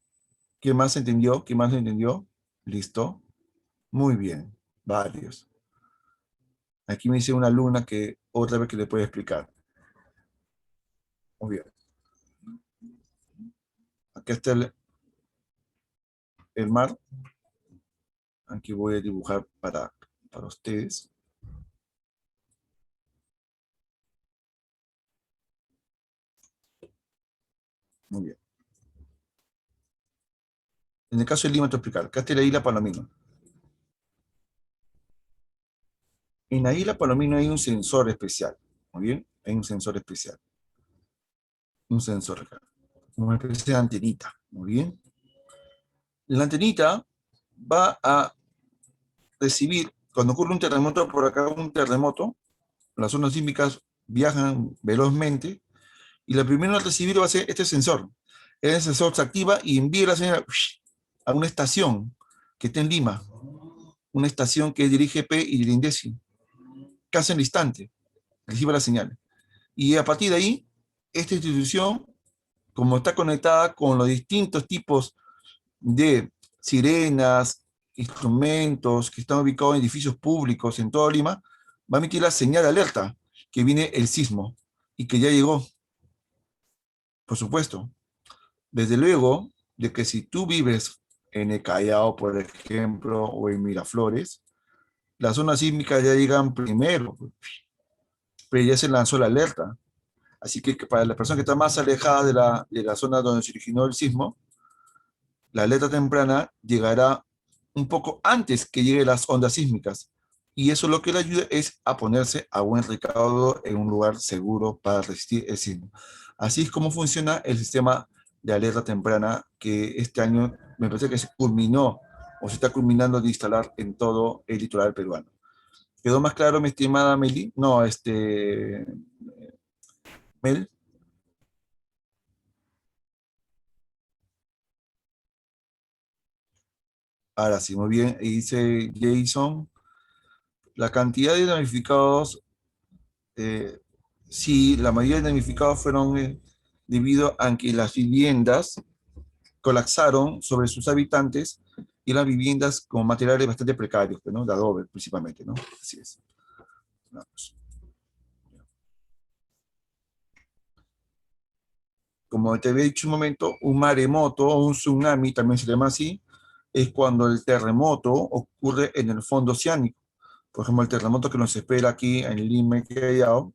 A: ¿Quién más entendió? ¿Quién más entendió? ¿Listo? Muy bien, varios. Aquí me dice una alumna que otra vez que le puede explicar. Muy bien. Aquí está el mar. Aquí voy a dibujar para ustedes. Muy bien. En el caso de Lima, te voy a explicar. Acá está la isla Palomino. En la isla Palomino hay un sensor especial. Muy bien, hay un sensor especial. Un sensor acá. Una especie de antenita. Muy bien. La antenita va a recibir, cuando ocurre un terremoto por acá, un terremoto, las ondas sísmicas viajan velozmente y la primera en recibir va a ser este sensor. El sensor se activa y envía la señal a una estación que está en Lima, una estación que dirige P y el INDECI, casi en el instante, recibe la señal. Y a partir de ahí, esta institución, como está conectada con los distintos tipos de sirenas, instrumentos que están ubicados en edificios públicos en toda Lima, va a emitir la señal de alerta que viene el sismo y que ya llegó, por supuesto. Desde luego, de que si tú vives en el Callao, por ejemplo, o en Miraflores, las zonas sísmicas ya llegan primero, pero ya se lanzó la alerta. Así que para las personas que están más alejadas de la zona donde se originó el sismo, la alerta temprana llegará un poco antes que lleguen las ondas sísmicas. Y eso lo que le ayuda es a ponerse a buen recaudo en un lugar seguro para resistir el sismo. Así es como funciona el sistema de alerta temprana que este año me parece que se culminó o se está culminando de instalar en todo el litoral peruano. ¿Quedó más claro, mi estimada Meli? No, Mel. Ahora sí, muy bien. Y dice Jason, la cantidad de damnificados, eh, sí, la mayoría de damnificados fueron debido a que las viviendas colapsaron sobre sus habitantes y las viviendas con materiales bastante precarios, ¿no? De adobe principalmente, ¿no? Así es. Vamos. Como te había dicho un momento, un maremoto o un tsunami, también se llama así, es cuando el terremoto ocurre en el fondo oceánico. Por ejemplo, el terremoto que nos espera aquí en Lima y Callao,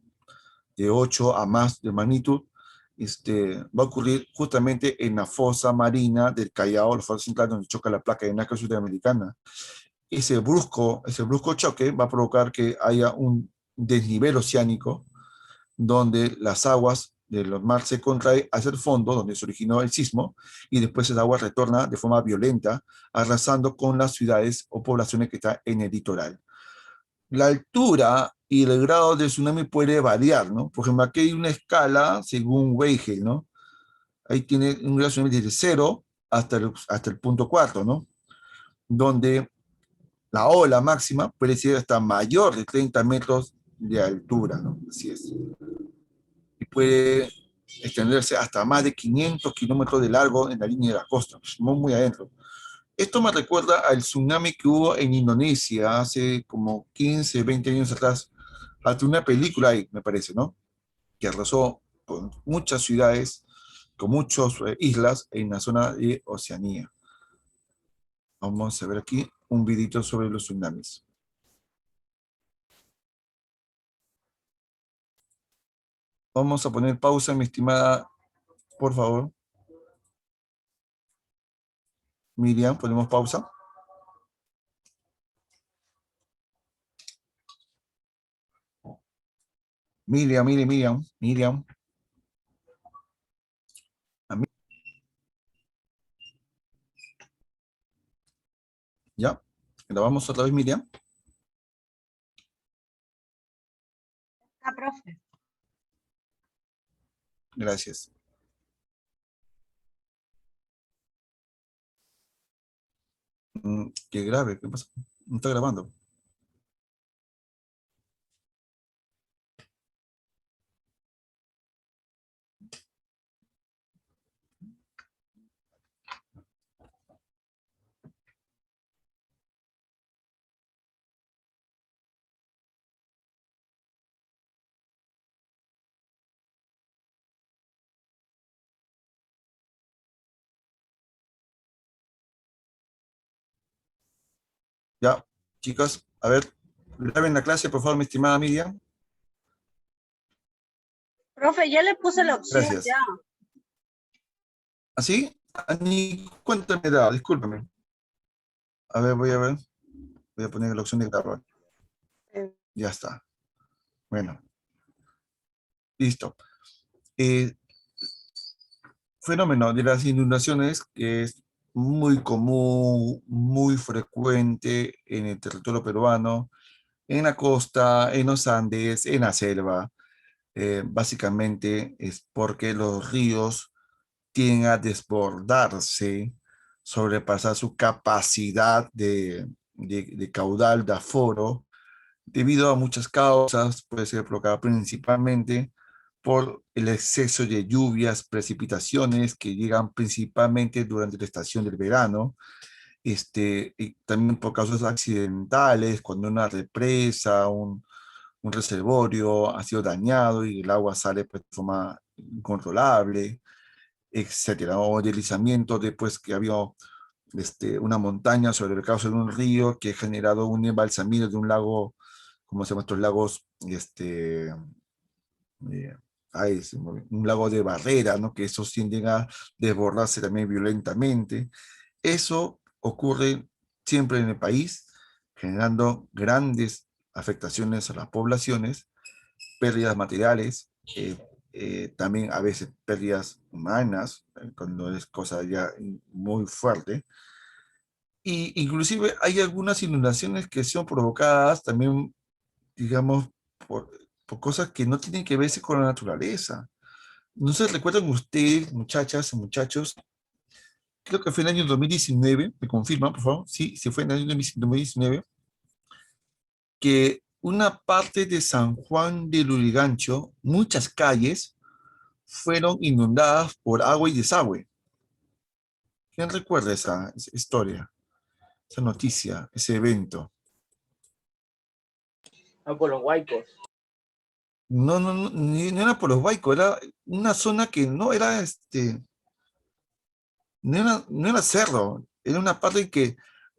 A: de 8 a más de magnitud, va a ocurrir justamente en la fosa marina del Callao, la fosa central donde choca la placa de Nazca Sudamericana. Ese brusco choque va a provocar que haya un desnivel oceánico donde las aguas del mar se contrae hacia el fondo, donde se originó el sismo, y después esa agua retorna de forma violenta, arrasando con las ciudades o poblaciones que están en el litoral. La altura y el grado de tsunami puede variar, ¿no? Por ejemplo, aquí hay una escala según Weigel, ¿no? Ahí tiene un grado de tsunami desde 0 hasta el punto 4, ¿no? Donde la ola máxima puede ser hasta mayor de 30 metros de altura, ¿no? Así es. Y puede extenderse hasta más de 500 kilómetros de largo en la línea de la costa, muy, muy adentro. Esto me recuerda al tsunami que hubo en Indonesia hace como 15, 20 años atrás. Hasta una película ahí, me parece, ¿no? Que arrasó con muchas ciudades, con muchas islas en la zona de Oceanía. Vamos a ver aquí un videito sobre los tsunamis. Vamos a poner pausa, mi estimada, por favor. Miriam, ponemos pausa. Miriam. A mí, ¿ya? Grabamos otra vez, Miriam.
C: Ah, profe.
A: Gracias. Qué grave, ¿qué pasa? No está grabando. Ya, chicas, a ver, graben la clase, por favor, mi estimada Miriam.
C: Profe, ya le puse la opción
A: Gracias.
C: ya.
A: ¿Así? Ni cuánto me da, discúlpame. A ver, voy a ver. Voy a poner la opción de grabar. Ya está. Bueno, listo. Eh, Fenómeno de las inundaciones que es muy común, muy frecuente en el territorio peruano, en la costa, en los Andes, en la selva. Básicamente es porque los ríos tienden a desbordarse, sobrepasar su capacidad de caudal, de aforo, debido a muchas causas. Puede ser provocada principalmente por el exceso de lluvias, precipitaciones que llegan principalmente durante la estación del verano, y también por causas accidentales, cuando una represa, un reservorio ha sido dañado y el agua sale pues, de forma incontrolable, etcétera, o deslizamiento después que había una montaña sobre el cauce de un río que ha generado un embalsamiento de un lago, como se llaman estos lagos, eh, un lago de barrera, ¿no? Que esos tienden a desbordarse también violentamente. Eso ocurre siempre en el país, generando grandes afectaciones a las poblaciones, pérdidas materiales, también a veces pérdidas humanas, cuando es cosa ya muy fuerte. Y inclusive hay algunas inundaciones que son provocadas también, digamos, por, por cosas que no tienen que verse con la naturaleza. No se recuerdan ustedes, muchachas y muchachos, creo que fue en el año 2019, me confirman, por favor, sí, sí fue en el año 2019, que una parte de San Juan de Lurigancho, muchas calles, fueron inundadas por agua y desagüe. ¿Quién recuerda esa historia, esa noticia, ese evento?
B: No por los huaicos.
A: No, no, no, no era por los Huaycos, era una zona que no era, no era cerro, era una parte en que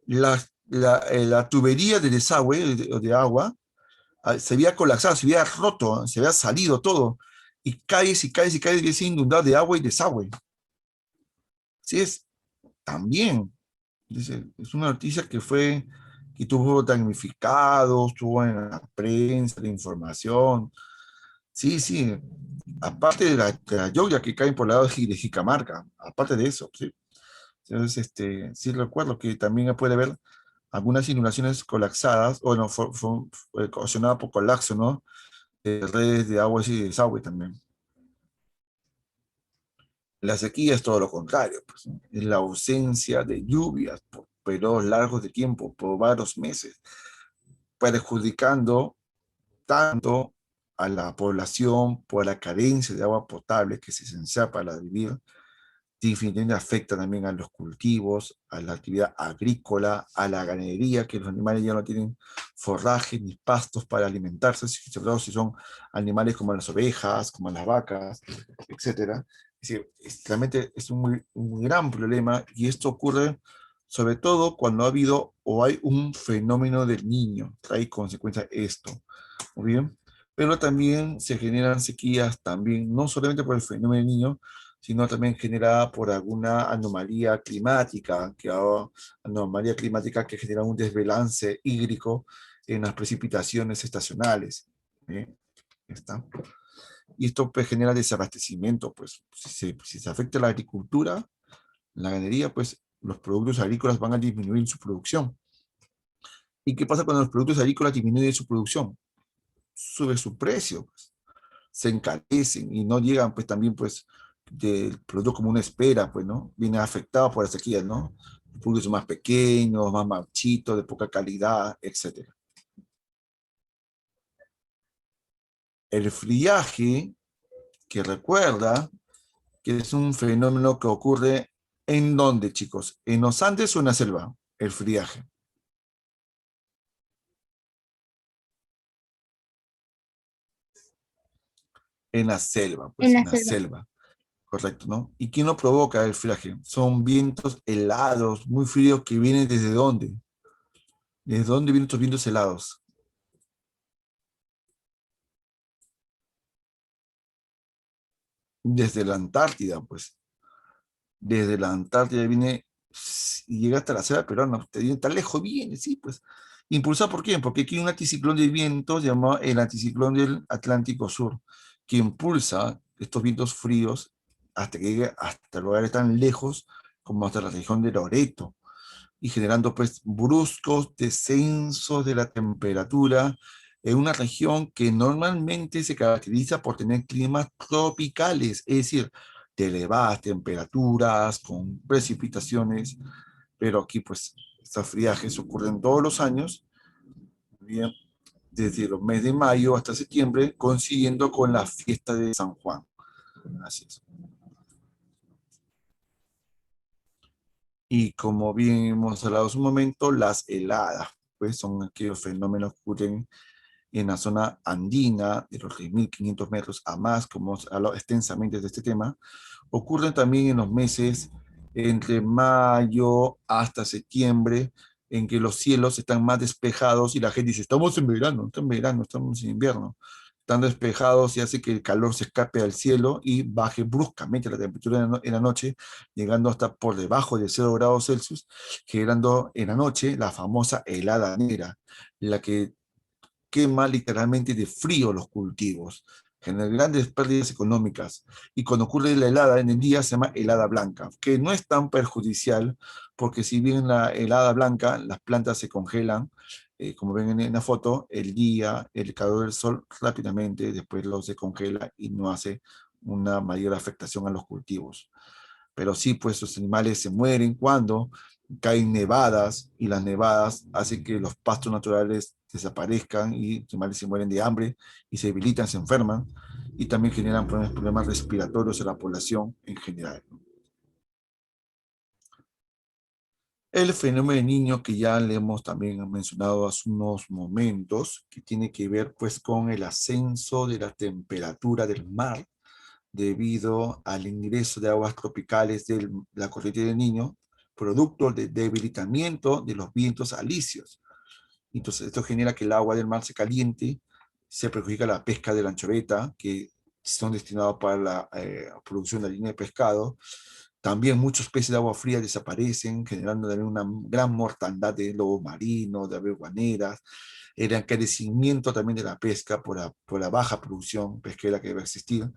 A: la tubería de desagüe, de agua, se había colapsado, se había roto, se había salido todo, y calles y calles y calles habían sido inundadas de agua y desagüe. Sí, es también, dice, es una noticia que tuvo damnificados, tuvo en la prensa, la información. Sí, sí, aparte de la lluvia que cae por el lado de Jicamarca, aparte de eso, sí. Entonces, sí recuerdo que también puede haber algunas inundaciones colapsadas, bueno, fue ocasionada por colapso, ¿no? De redes de aguas y desagüe también. La sequía es todo lo contrario, pues, ¿no? Es la ausencia de lluvias por periodos largos de tiempo, por varios meses, perjudicando tanto a la población por la carencia de agua potable que es esencial para vivir. Definitivamente afecta también a los cultivos, a la actividad agrícola, a la ganadería, que los animales ya no tienen forraje ni pastos para alimentarse, sobre todo si son animales como las ovejas, como las vacas, etcétera. Es decir, realmente es un gran problema y esto ocurre sobre todo cuando ha habido o hay un fenómeno del niño, trae consecuencia esto, ¿muy bien? Pero también se generan sequías también, no solamente por el fenómeno del niño, sino también generada por alguna anomalía climática que genera un desbalance hídrico en las precipitaciones estacionales. ¿Eh? ¿Está? Y esto pues, genera desabastecimiento, pues si se afecta la agricultura, la ganadería, pues los productos agrícolas van a disminuir su producción. ¿Y qué pasa cuando los productos agrícolas disminuyen su producción? Sube su precio, pues, se encarecen y no llegan pues también pues del producto como una espera, pues, ¿no? Viene afectado por la sequía, ¿no? Productos más pequeños, más marchitos, de poca calidad, etcétera. El friaje, que recuerda que es un fenómeno que ocurre ¿en dónde, chicos? ¿En los Andes o en la selva? El friaje. En la selva,
C: En
A: pues,
C: la
A: en la
C: selva.
A: selva. Correcto, ¿no? ¿Y quién lo provoca el friaje? Son vientos helados, muy fríos, que vienen ¿desde dónde? ¿Desde dónde vienen estos vientos helados? Desde la Antártida, pues. desde la Antártida viene y llega hasta la selva peruana. Usted viene tan lejos, viene, sí, pues. ¿Impulsado por quién? Porque aquí hay un anticiclón de vientos llamado el anticiclón del Atlántico Sur, que impulsa estos vientos fríos hasta que llegue hasta lugares tan lejos como hasta la región de Loreto, y generando pues bruscos descensos de la temperatura en una región que normalmente se caracteriza por tener climas tropicales, es decir, de elevadas temperaturas, con precipitaciones, pero aquí pues estos friajes ocurren todos los años, bien, desde los meses de mayo hasta septiembre, coincidiendo con la fiesta de San Juan. Así es. Y como bien hemos hablado hace un momento, las heladas, pues son aquellos fenómenos que ocurren en la zona andina, de los 3.500 metros a más, como hemos hablado extensamente de este tema. Ocurren también en los meses entre mayo hasta septiembre, en que los cielos están más despejados y la gente dice, estamos en verano, estamos en invierno. Están despejados y hace que el calor se escape al cielo y baje bruscamente la temperatura en la noche, llegando hasta por debajo de 0 grados Celsius, generando en la noche la famosa helada negra, la que quema literalmente de frío los cultivos, genera grandes pérdidas económicas. Y cuando ocurre la helada en el día se llama helada blanca, que no es tan perjudicial porque si bien la helada blanca, las plantas se congelan, como ven en la foto, el día, el calor del sol rápidamente después lo se congela y no hace una mayor afectación a los cultivos. Pero sí, pues los animales se mueren cuando caen nevadas y las nevadas hacen que los pastos naturales desaparezcan y los animales se mueren de hambre y se debilitan, se enferman y también generan problemas respiratorios en la población en general. El fenómeno de niño que ya le hemos también mencionado hace unos momentos, que tiene que ver pues con el ascenso de la temperatura del mar debido al ingreso de aguas tropicales de la corriente del Niño, producto del debilitamiento de los vientos alisios. Entonces, esto genera que el agua del mar se caliente, se perjudica la pesca de la anchoveta, que son destinados para la producción de harina de pescado. También muchos peces de agua fría desaparecen, generando también una gran mortandad de lobos marinos, de aves guaneras, el encarecimiento también de la pesca por la baja producción pesquera que va a existir,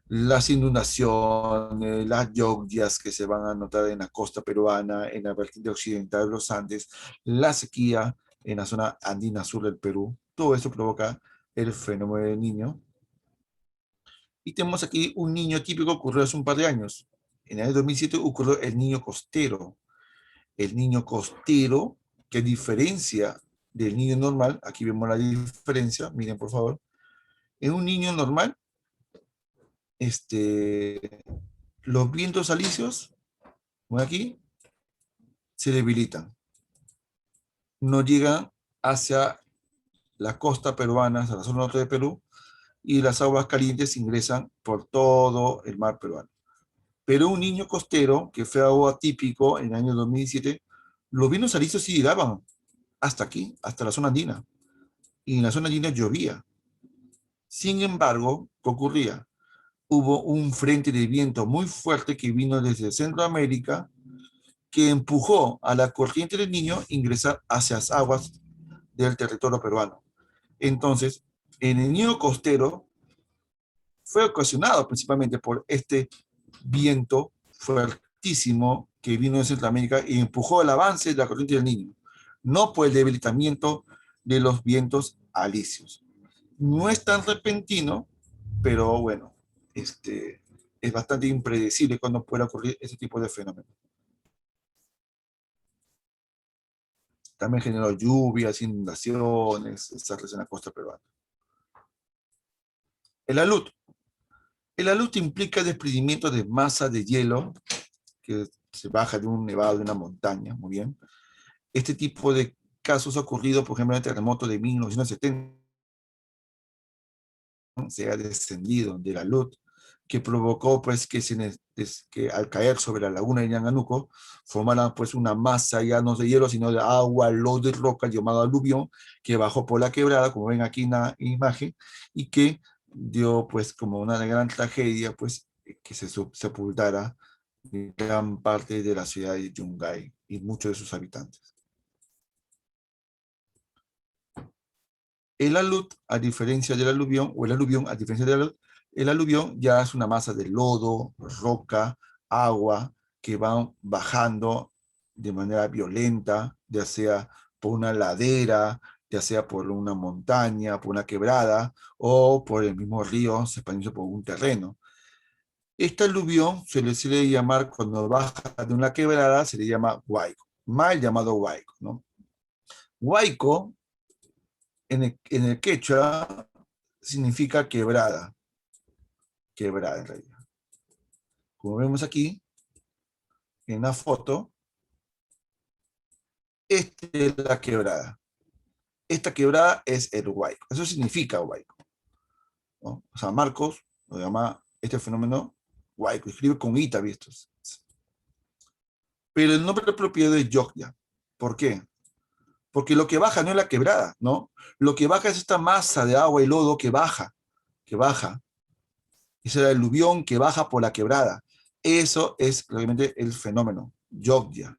A: las inundaciones, las lluvias que se van a notar en la costa peruana, en la vertiente occidental de los Andes, la sequía en la zona andina sur del Perú, todo eso provoca el fenómeno del niño. Y tenemos aquí un niño típico que ocurrió hace un par de años. En el año 2007 ocurrió el niño costero. El niño costero, que diferencia del niño normal, aquí vemos la diferencia, miren por favor, en un niño normal, los vientos alisios, como aquí, se debilitan. No llegan hacia la costa peruana, hacia la zona norte de Perú, y las aguas calientes ingresan por todo el mar peruano. Pero un niño costero, que fue algo atípico en el año 2017, los vientos alisios sí llegaban hasta aquí, hasta la zona andina. Y en la zona andina llovía. Sin embargo, ¿qué ocurría? Hubo un frente de viento muy fuerte que vino desde Centroamérica, que empujó a la corriente del Niño a ingresar hacia las aguas del territorio peruano. Entonces, en el Niño costero fue ocasionado principalmente por este viento fuertísimo que vino de Centroamérica y empujó el avance de la corriente del Niño, no por el debilitamiento de los vientos alisios. No es tan repentino, pero bueno, es bastante impredecible cuando puede ocurrir este tipo de fenómenos. También generó lluvias, inundaciones, desastres en la costa peruana. El alud. El alud implica el desprendimiento de masa de hielo que se baja de un nevado de una montaña, muy bien. Este tipo de casos ha ocurrido, por ejemplo, en el terremoto de 1970, se ha descendido del alud, que provocó pues que al caer sobre la laguna de Ñanganuco formara pues una masa ya no de hielo sino de agua, lodo y roca llamado aluvión que bajó por la quebrada, como ven aquí en la imagen, y que dio pues como una gran tragedia pues que se sepultara gran parte de la ciudad de Yungay y muchos de sus habitantes. El alud, a diferencia del aluvión, o el aluvión, a diferencia del alud, el aluvión ya es una masa de lodo, roca, agua, que van bajando de manera violenta, ya sea por una ladera, ya sea por una montaña, por una quebrada, o por el mismo río, se expande por un terreno. Esta aluvión se le suele llamar, cuando baja de una quebrada, se le llama huaico, mal llamado huaico, ¿no? Huaico, en el quechua, significa quebrada, quebrada en realidad. Como vemos aquí, en la foto, esta es la quebrada. Esta quebrada es el huaico. Eso significa huaico, ¿no? O sea, Marcos lo llama este fenómeno huaico. Escribe con ita, ¿vistos? Pero el nombre propio es Yogya. ¿Por qué? Porque lo que baja no es la quebrada, ¿no? Lo que baja es esta masa de agua y lodo que baja, que baja. Es el aluvión que baja por la quebrada. Eso es realmente el fenómeno, Yogya.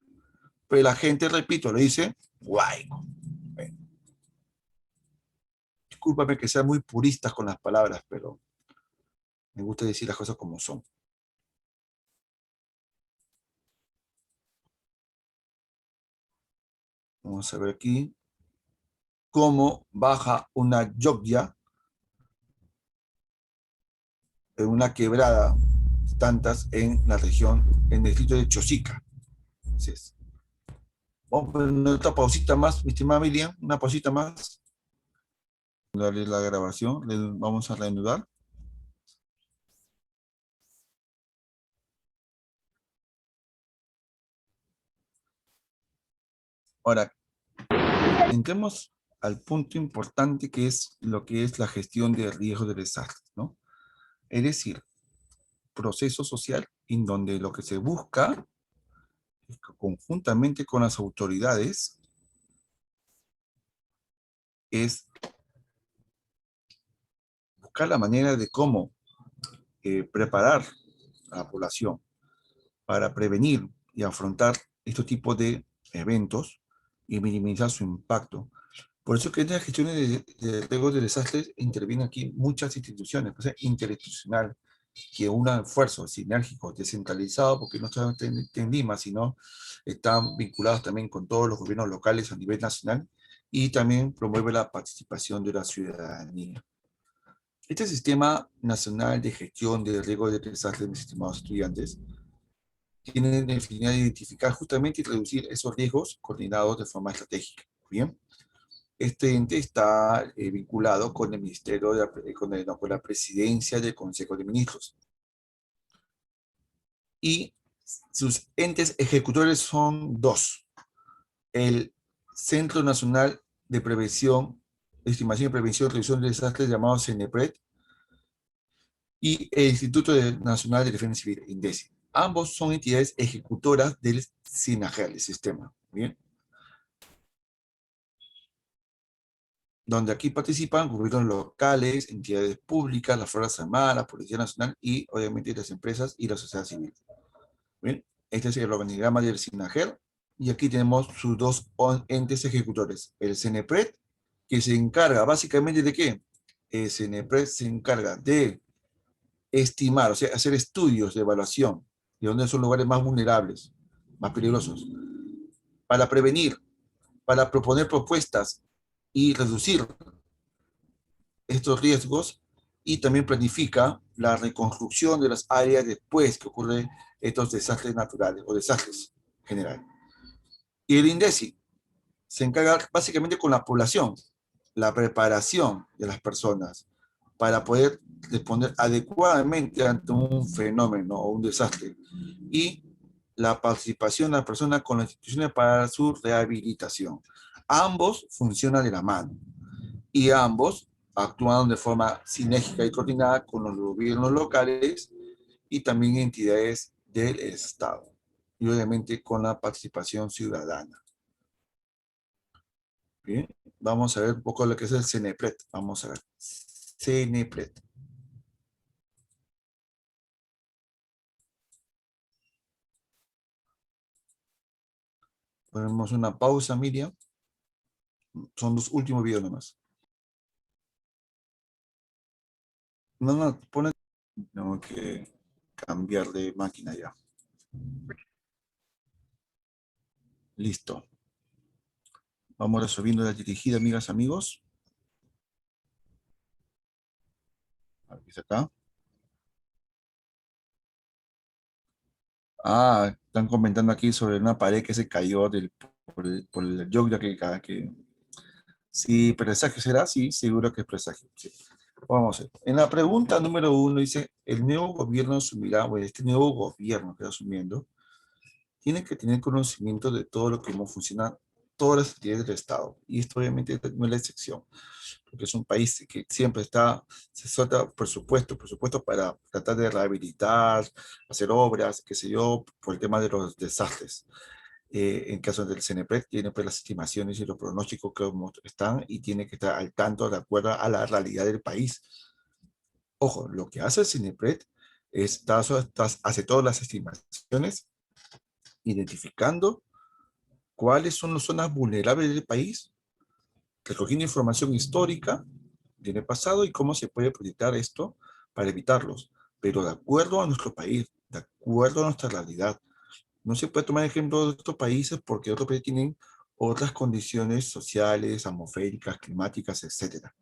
A: Pero la gente, repito, lo dice huaico. Bueno, discúlpame que sean muy puristas con las palabras, pero me gusta decir las cosas como son. Vamos a ver aquí cómo baja una Yogya en una quebrada, tantas en la región, en el distrito de Chosica. Así es. Vamos a poner otra pausita más, mi estimada Miriam, una pausita más. Darle la grabación, vamos a reanudar. Ahora, entremos al punto importante que es lo que es la gestión de riesgo de desastres, ¿no? Es decir, proceso social en donde lo que se busca es que conjuntamente con las autoridades es buscar la manera de cómo preparar a la población para prevenir y afrontar este tipo de eventos y minimizar su impacto. Por eso que en las gestiones de riesgos de desastres intervienen aquí muchas instituciones, o sea, interinstitucional, que un esfuerzo sinérgico, descentralizado, porque no solamente en Lima, sino están vinculados también con todos los gobiernos locales a nivel nacional y también promueve la participación de la ciudadanía. Este Sistema Nacional de Gestión de Riesgos de Desastres, mis estimados estudiantes, tiene la finalidad de identificar justamente y reducir esos riesgos coordinados de forma estratégica. Bien, este ente está vinculado con el Ministerio, con la Presidencia del Consejo de Ministros. Y sus entes ejecutores son dos. El Centro Nacional de Prevención, Estimación y Prevención y Reducción de Desastres, llamado CENEPRED, y el Instituto Nacional de Defensa Civil, INDECI. Ambos son entidades ejecutoras del SINAGEL, el sistema. Bien. Donde aquí participan gobiernos locales, entidades públicas, las Fuerzas Armadas, la Policía Nacional y obviamente las empresas y la sociedad civil. Bien. Este es el organigrama del SINAGEL. Y aquí tenemos sus dos entes ejecutores. El CENEPRED, que se encarga básicamente de ¿qué? El CENEPRED se encarga de estimar, o sea, hacer estudios de evaluación de dónde son lugares más vulnerables, más peligrosos, para prevenir, para proponer propuestas y reducir estos riesgos, y también planifica la reconstrucción de las áreas después que ocurren estos desastres naturales o desastres generales. Y el INDECI se encarga básicamente con la población, la preparación de las personas para poder responder adecuadamente ante un fenómeno o un desastre, y la participación de la persona con las instituciones para su rehabilitación. Ambos funcionan de la mano y ambos actúan de forma sinérgica y coordinada con los gobiernos locales y también entidades del Estado, y obviamente con la participación ciudadana. Bien, vamos a ver un poco lo que es el CENEPRED. Vamos a ver. CENEPRED. Ponemos una pausa, Miriam. Son los últimos videos nomás. No, pone... Tengo que cambiar de máquina ya. Listo. Vamos resolviendo la dirigida, amigas, amigos. Aquí está acá. Ah, están comentando aquí sobre una pared que se cayó por el yoga que... Sí, presagio será, sí, seguro que es presagio. Sí. Vamos a ver. En la pregunta número 1 dice, el nuevo gobierno asumirá, bueno, este nuevo gobierno que está asumiendo, tiene que tener conocimiento de todo lo que cómo funcionan todas las actividades del Estado. Y esto obviamente no es la excepción, porque es un país que siempre se suelta presupuesto para tratar de rehabilitar, hacer obras, qué sé yo, por el tema de los desastres. En caso del CNPRED, tiene pues las estimaciones y los pronósticos que están y tiene que estar al tanto de acuerdo a la realidad del país. Ojo, lo que hace el CNPRED es hace todas las estimaciones, identificando cuáles son las zonas vulnerables del país, recogiendo información histórica del pasado y cómo se puede proyectar esto para evitarlos, pero de acuerdo a nuestro país, de acuerdo a nuestra realidad. No se puede tomar ejemplo de otros países porque otros países tienen otras condiciones sociales, atmosféricas, climáticas, etcétera.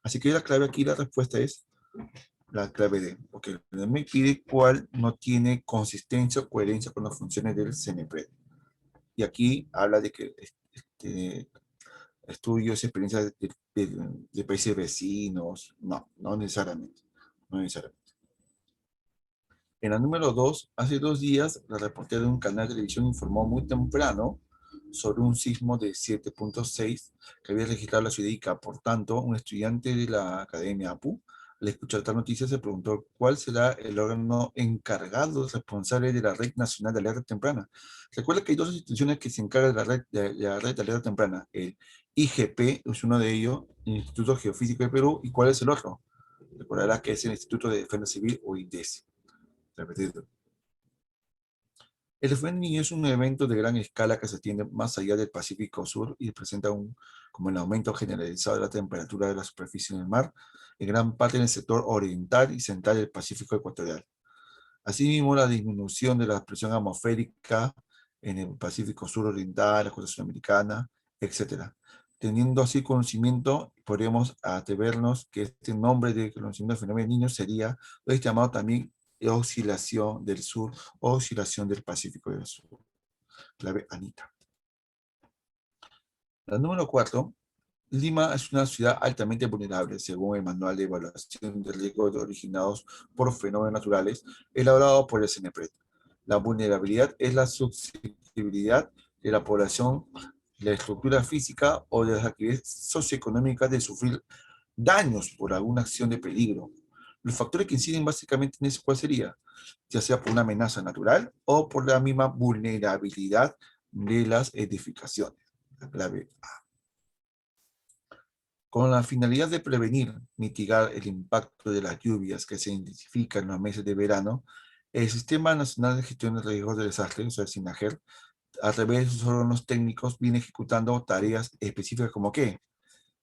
A: Así que la clave aquí, la respuesta es la clave D, porque me pide cuál no tiene consistencia o coherencia con las funciones del CNPRED. Y aquí habla de que estudios, experiencias de países vecinos, no necesariamente, no necesariamente. En la número 2, hace 2 días, la reportera de un canal de televisión informó muy temprano sobre un sismo de 7.6 que había registrado la ciudad de Ica. Por tanto, un estudiante de la Academia APU, al escuchar esta noticia, se preguntó cuál será el órgano encargado, responsable de la Red Nacional de Alerta Temprana. Recuerda que hay dos instituciones que se encargan de la red de alerta temprana. El IGP es uno de ellos, el Instituto Geofísico de Perú, ¿y cuál es el otro? Recordará que es el Instituto de Defensa Civil o INDECI. Repetido. El FMI es un evento de gran escala que se extiende más allá del Pacífico Sur y presenta como el aumento generalizado de la temperatura de la superficie del mar, en gran parte en el sector oriental y central del Pacífico ecuatorial. Asimismo, la disminución de la presión atmosférica en el Pacífico Sur oriental, la costa sudamericana, etc. Teniendo así conocimiento, podríamos atrevernos que este nombre de conocimiento del fenómeno del Niño sería llamado también oscilación del sur o oscilación del Pacífico del Sur. Clave Anita. La número 4. Lima es una ciudad altamente vulnerable, según el Manual de Evaluación de Riesgos Originados por Fenómenos Naturales, elaborado por el CNPRED. La vulnerabilidad es la susceptibilidad de la población, la estructura física o de las actividades socioeconómicas de sufrir daños por alguna acción de peligro. Los factores que inciden básicamente en eso, ¿cuál sería? Ya sea por una amenaza natural o por la misma vulnerabilidad de las edificaciones. La clave A. Con la finalidad de prevenir, mitigar el impacto de las lluvias que se intensifican en los meses de verano, el Sistema Nacional de Gestión de Riesgos de Desastres, o sea, SINAGER, a través de sus órganos técnicos, viene ejecutando tareas específicas como ¿qué?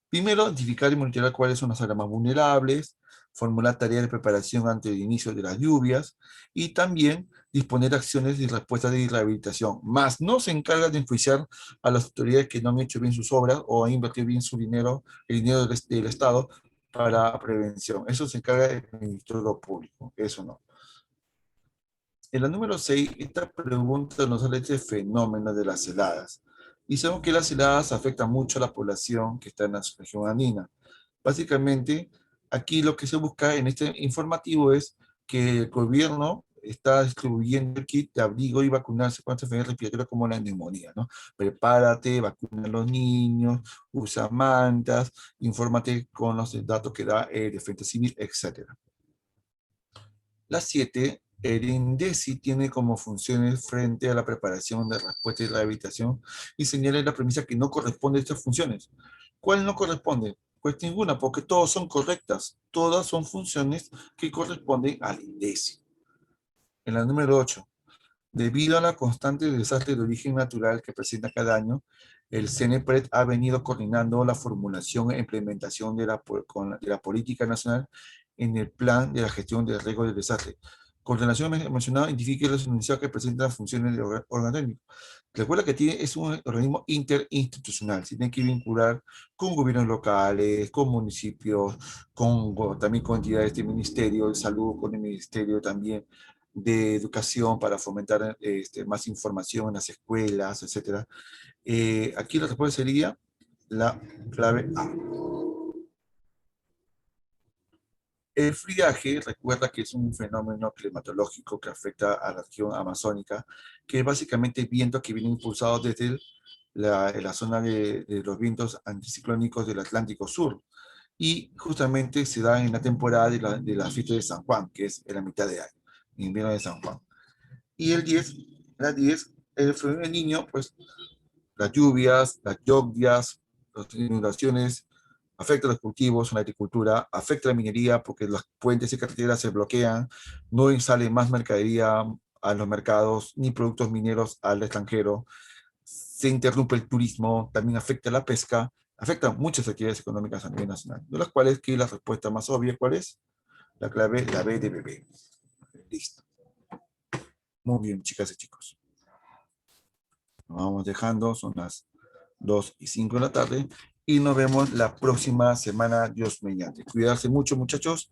A: Primero, identificar y monitorear cuáles son las áreas más vulnerables, formular tareas de preparación antes del inicio de las lluvias y también disponer acciones y respuestas de rehabilitación. Más no se encarga de enjuiciar a las autoridades que no han hecho bien sus obras o han invertido bien su dinero, el dinero del Estado para prevención. Eso se encarga del Ministerio Público, eso no. En la número 6, esta pregunta nos habla de este fenómeno de las heladas. Y sabemos que las heladas afectan mucho a la población que está en la región andina. Básicamente, aquí lo que se busca en este informativo es que el gobierno está distribuyendo el kit de abrigo y vacunarse contra enfermedades respiratorias como la neumonía, ¿no? Prepárate, vacuna a los niños, usa mantas, infórmate con los datos que da Defensa Civil, etc. La 7, el INDECI tiene como funciones frente a la preparación de respuesta y rehabilitación y señala la premisa que no corresponde a estas funciones. ¿Cuál no corresponde? Pues ninguna, porque todas son correctas. Todas son funciones que corresponden al INDECI. En la número 8, Debido a la constante desastre de origen natural que presenta cada año, el CNPRED ha venido coordinando la formulación e implementación de de la política nacional en el plan de la gestión de riesgos del desastre. Coordinación mencionada identifica las universidades que presentan funciones de órgano. Recuerda que es un organismo interinstitucional, se tiene que vincular con gobiernos locales, con municipios, también con entidades del Ministerio de Salud, con el Ministerio también de Educación para fomentar más información en las escuelas, etcétera. Aquí la respuesta sería la clave A. El friaje, recuerda que es un fenómeno climatológico que afecta a la región amazónica, que es básicamente viento que viene impulsado desde la zona de los vientos anticiclónicos del Atlántico Sur. Y justamente se da en la temporada de la fiesta de San Juan, que es en la mitad de año, en invierno de San Juan. Y la 10, el fenómeno del niño, pues las lluvias, las las inundaciones, afecta a los cultivos, a la agricultura, afecta a la minería porque los puentes y carreteras se bloquean, no sale más mercadería a los mercados ni productos mineros al extranjero, se interrumpe el turismo, también afecta la pesca, afecta muchas actividades económicas a nivel nacional, de las cuales que la respuesta más obvia, ¿cuál es? La clave, la B de bebé. Listo. Muy bien, chicas y chicos. Nos vamos dejando, son las 2:05 de la tarde y nos vemos la próxima semana, Dios mediante. Cuidarse mucho, muchachos.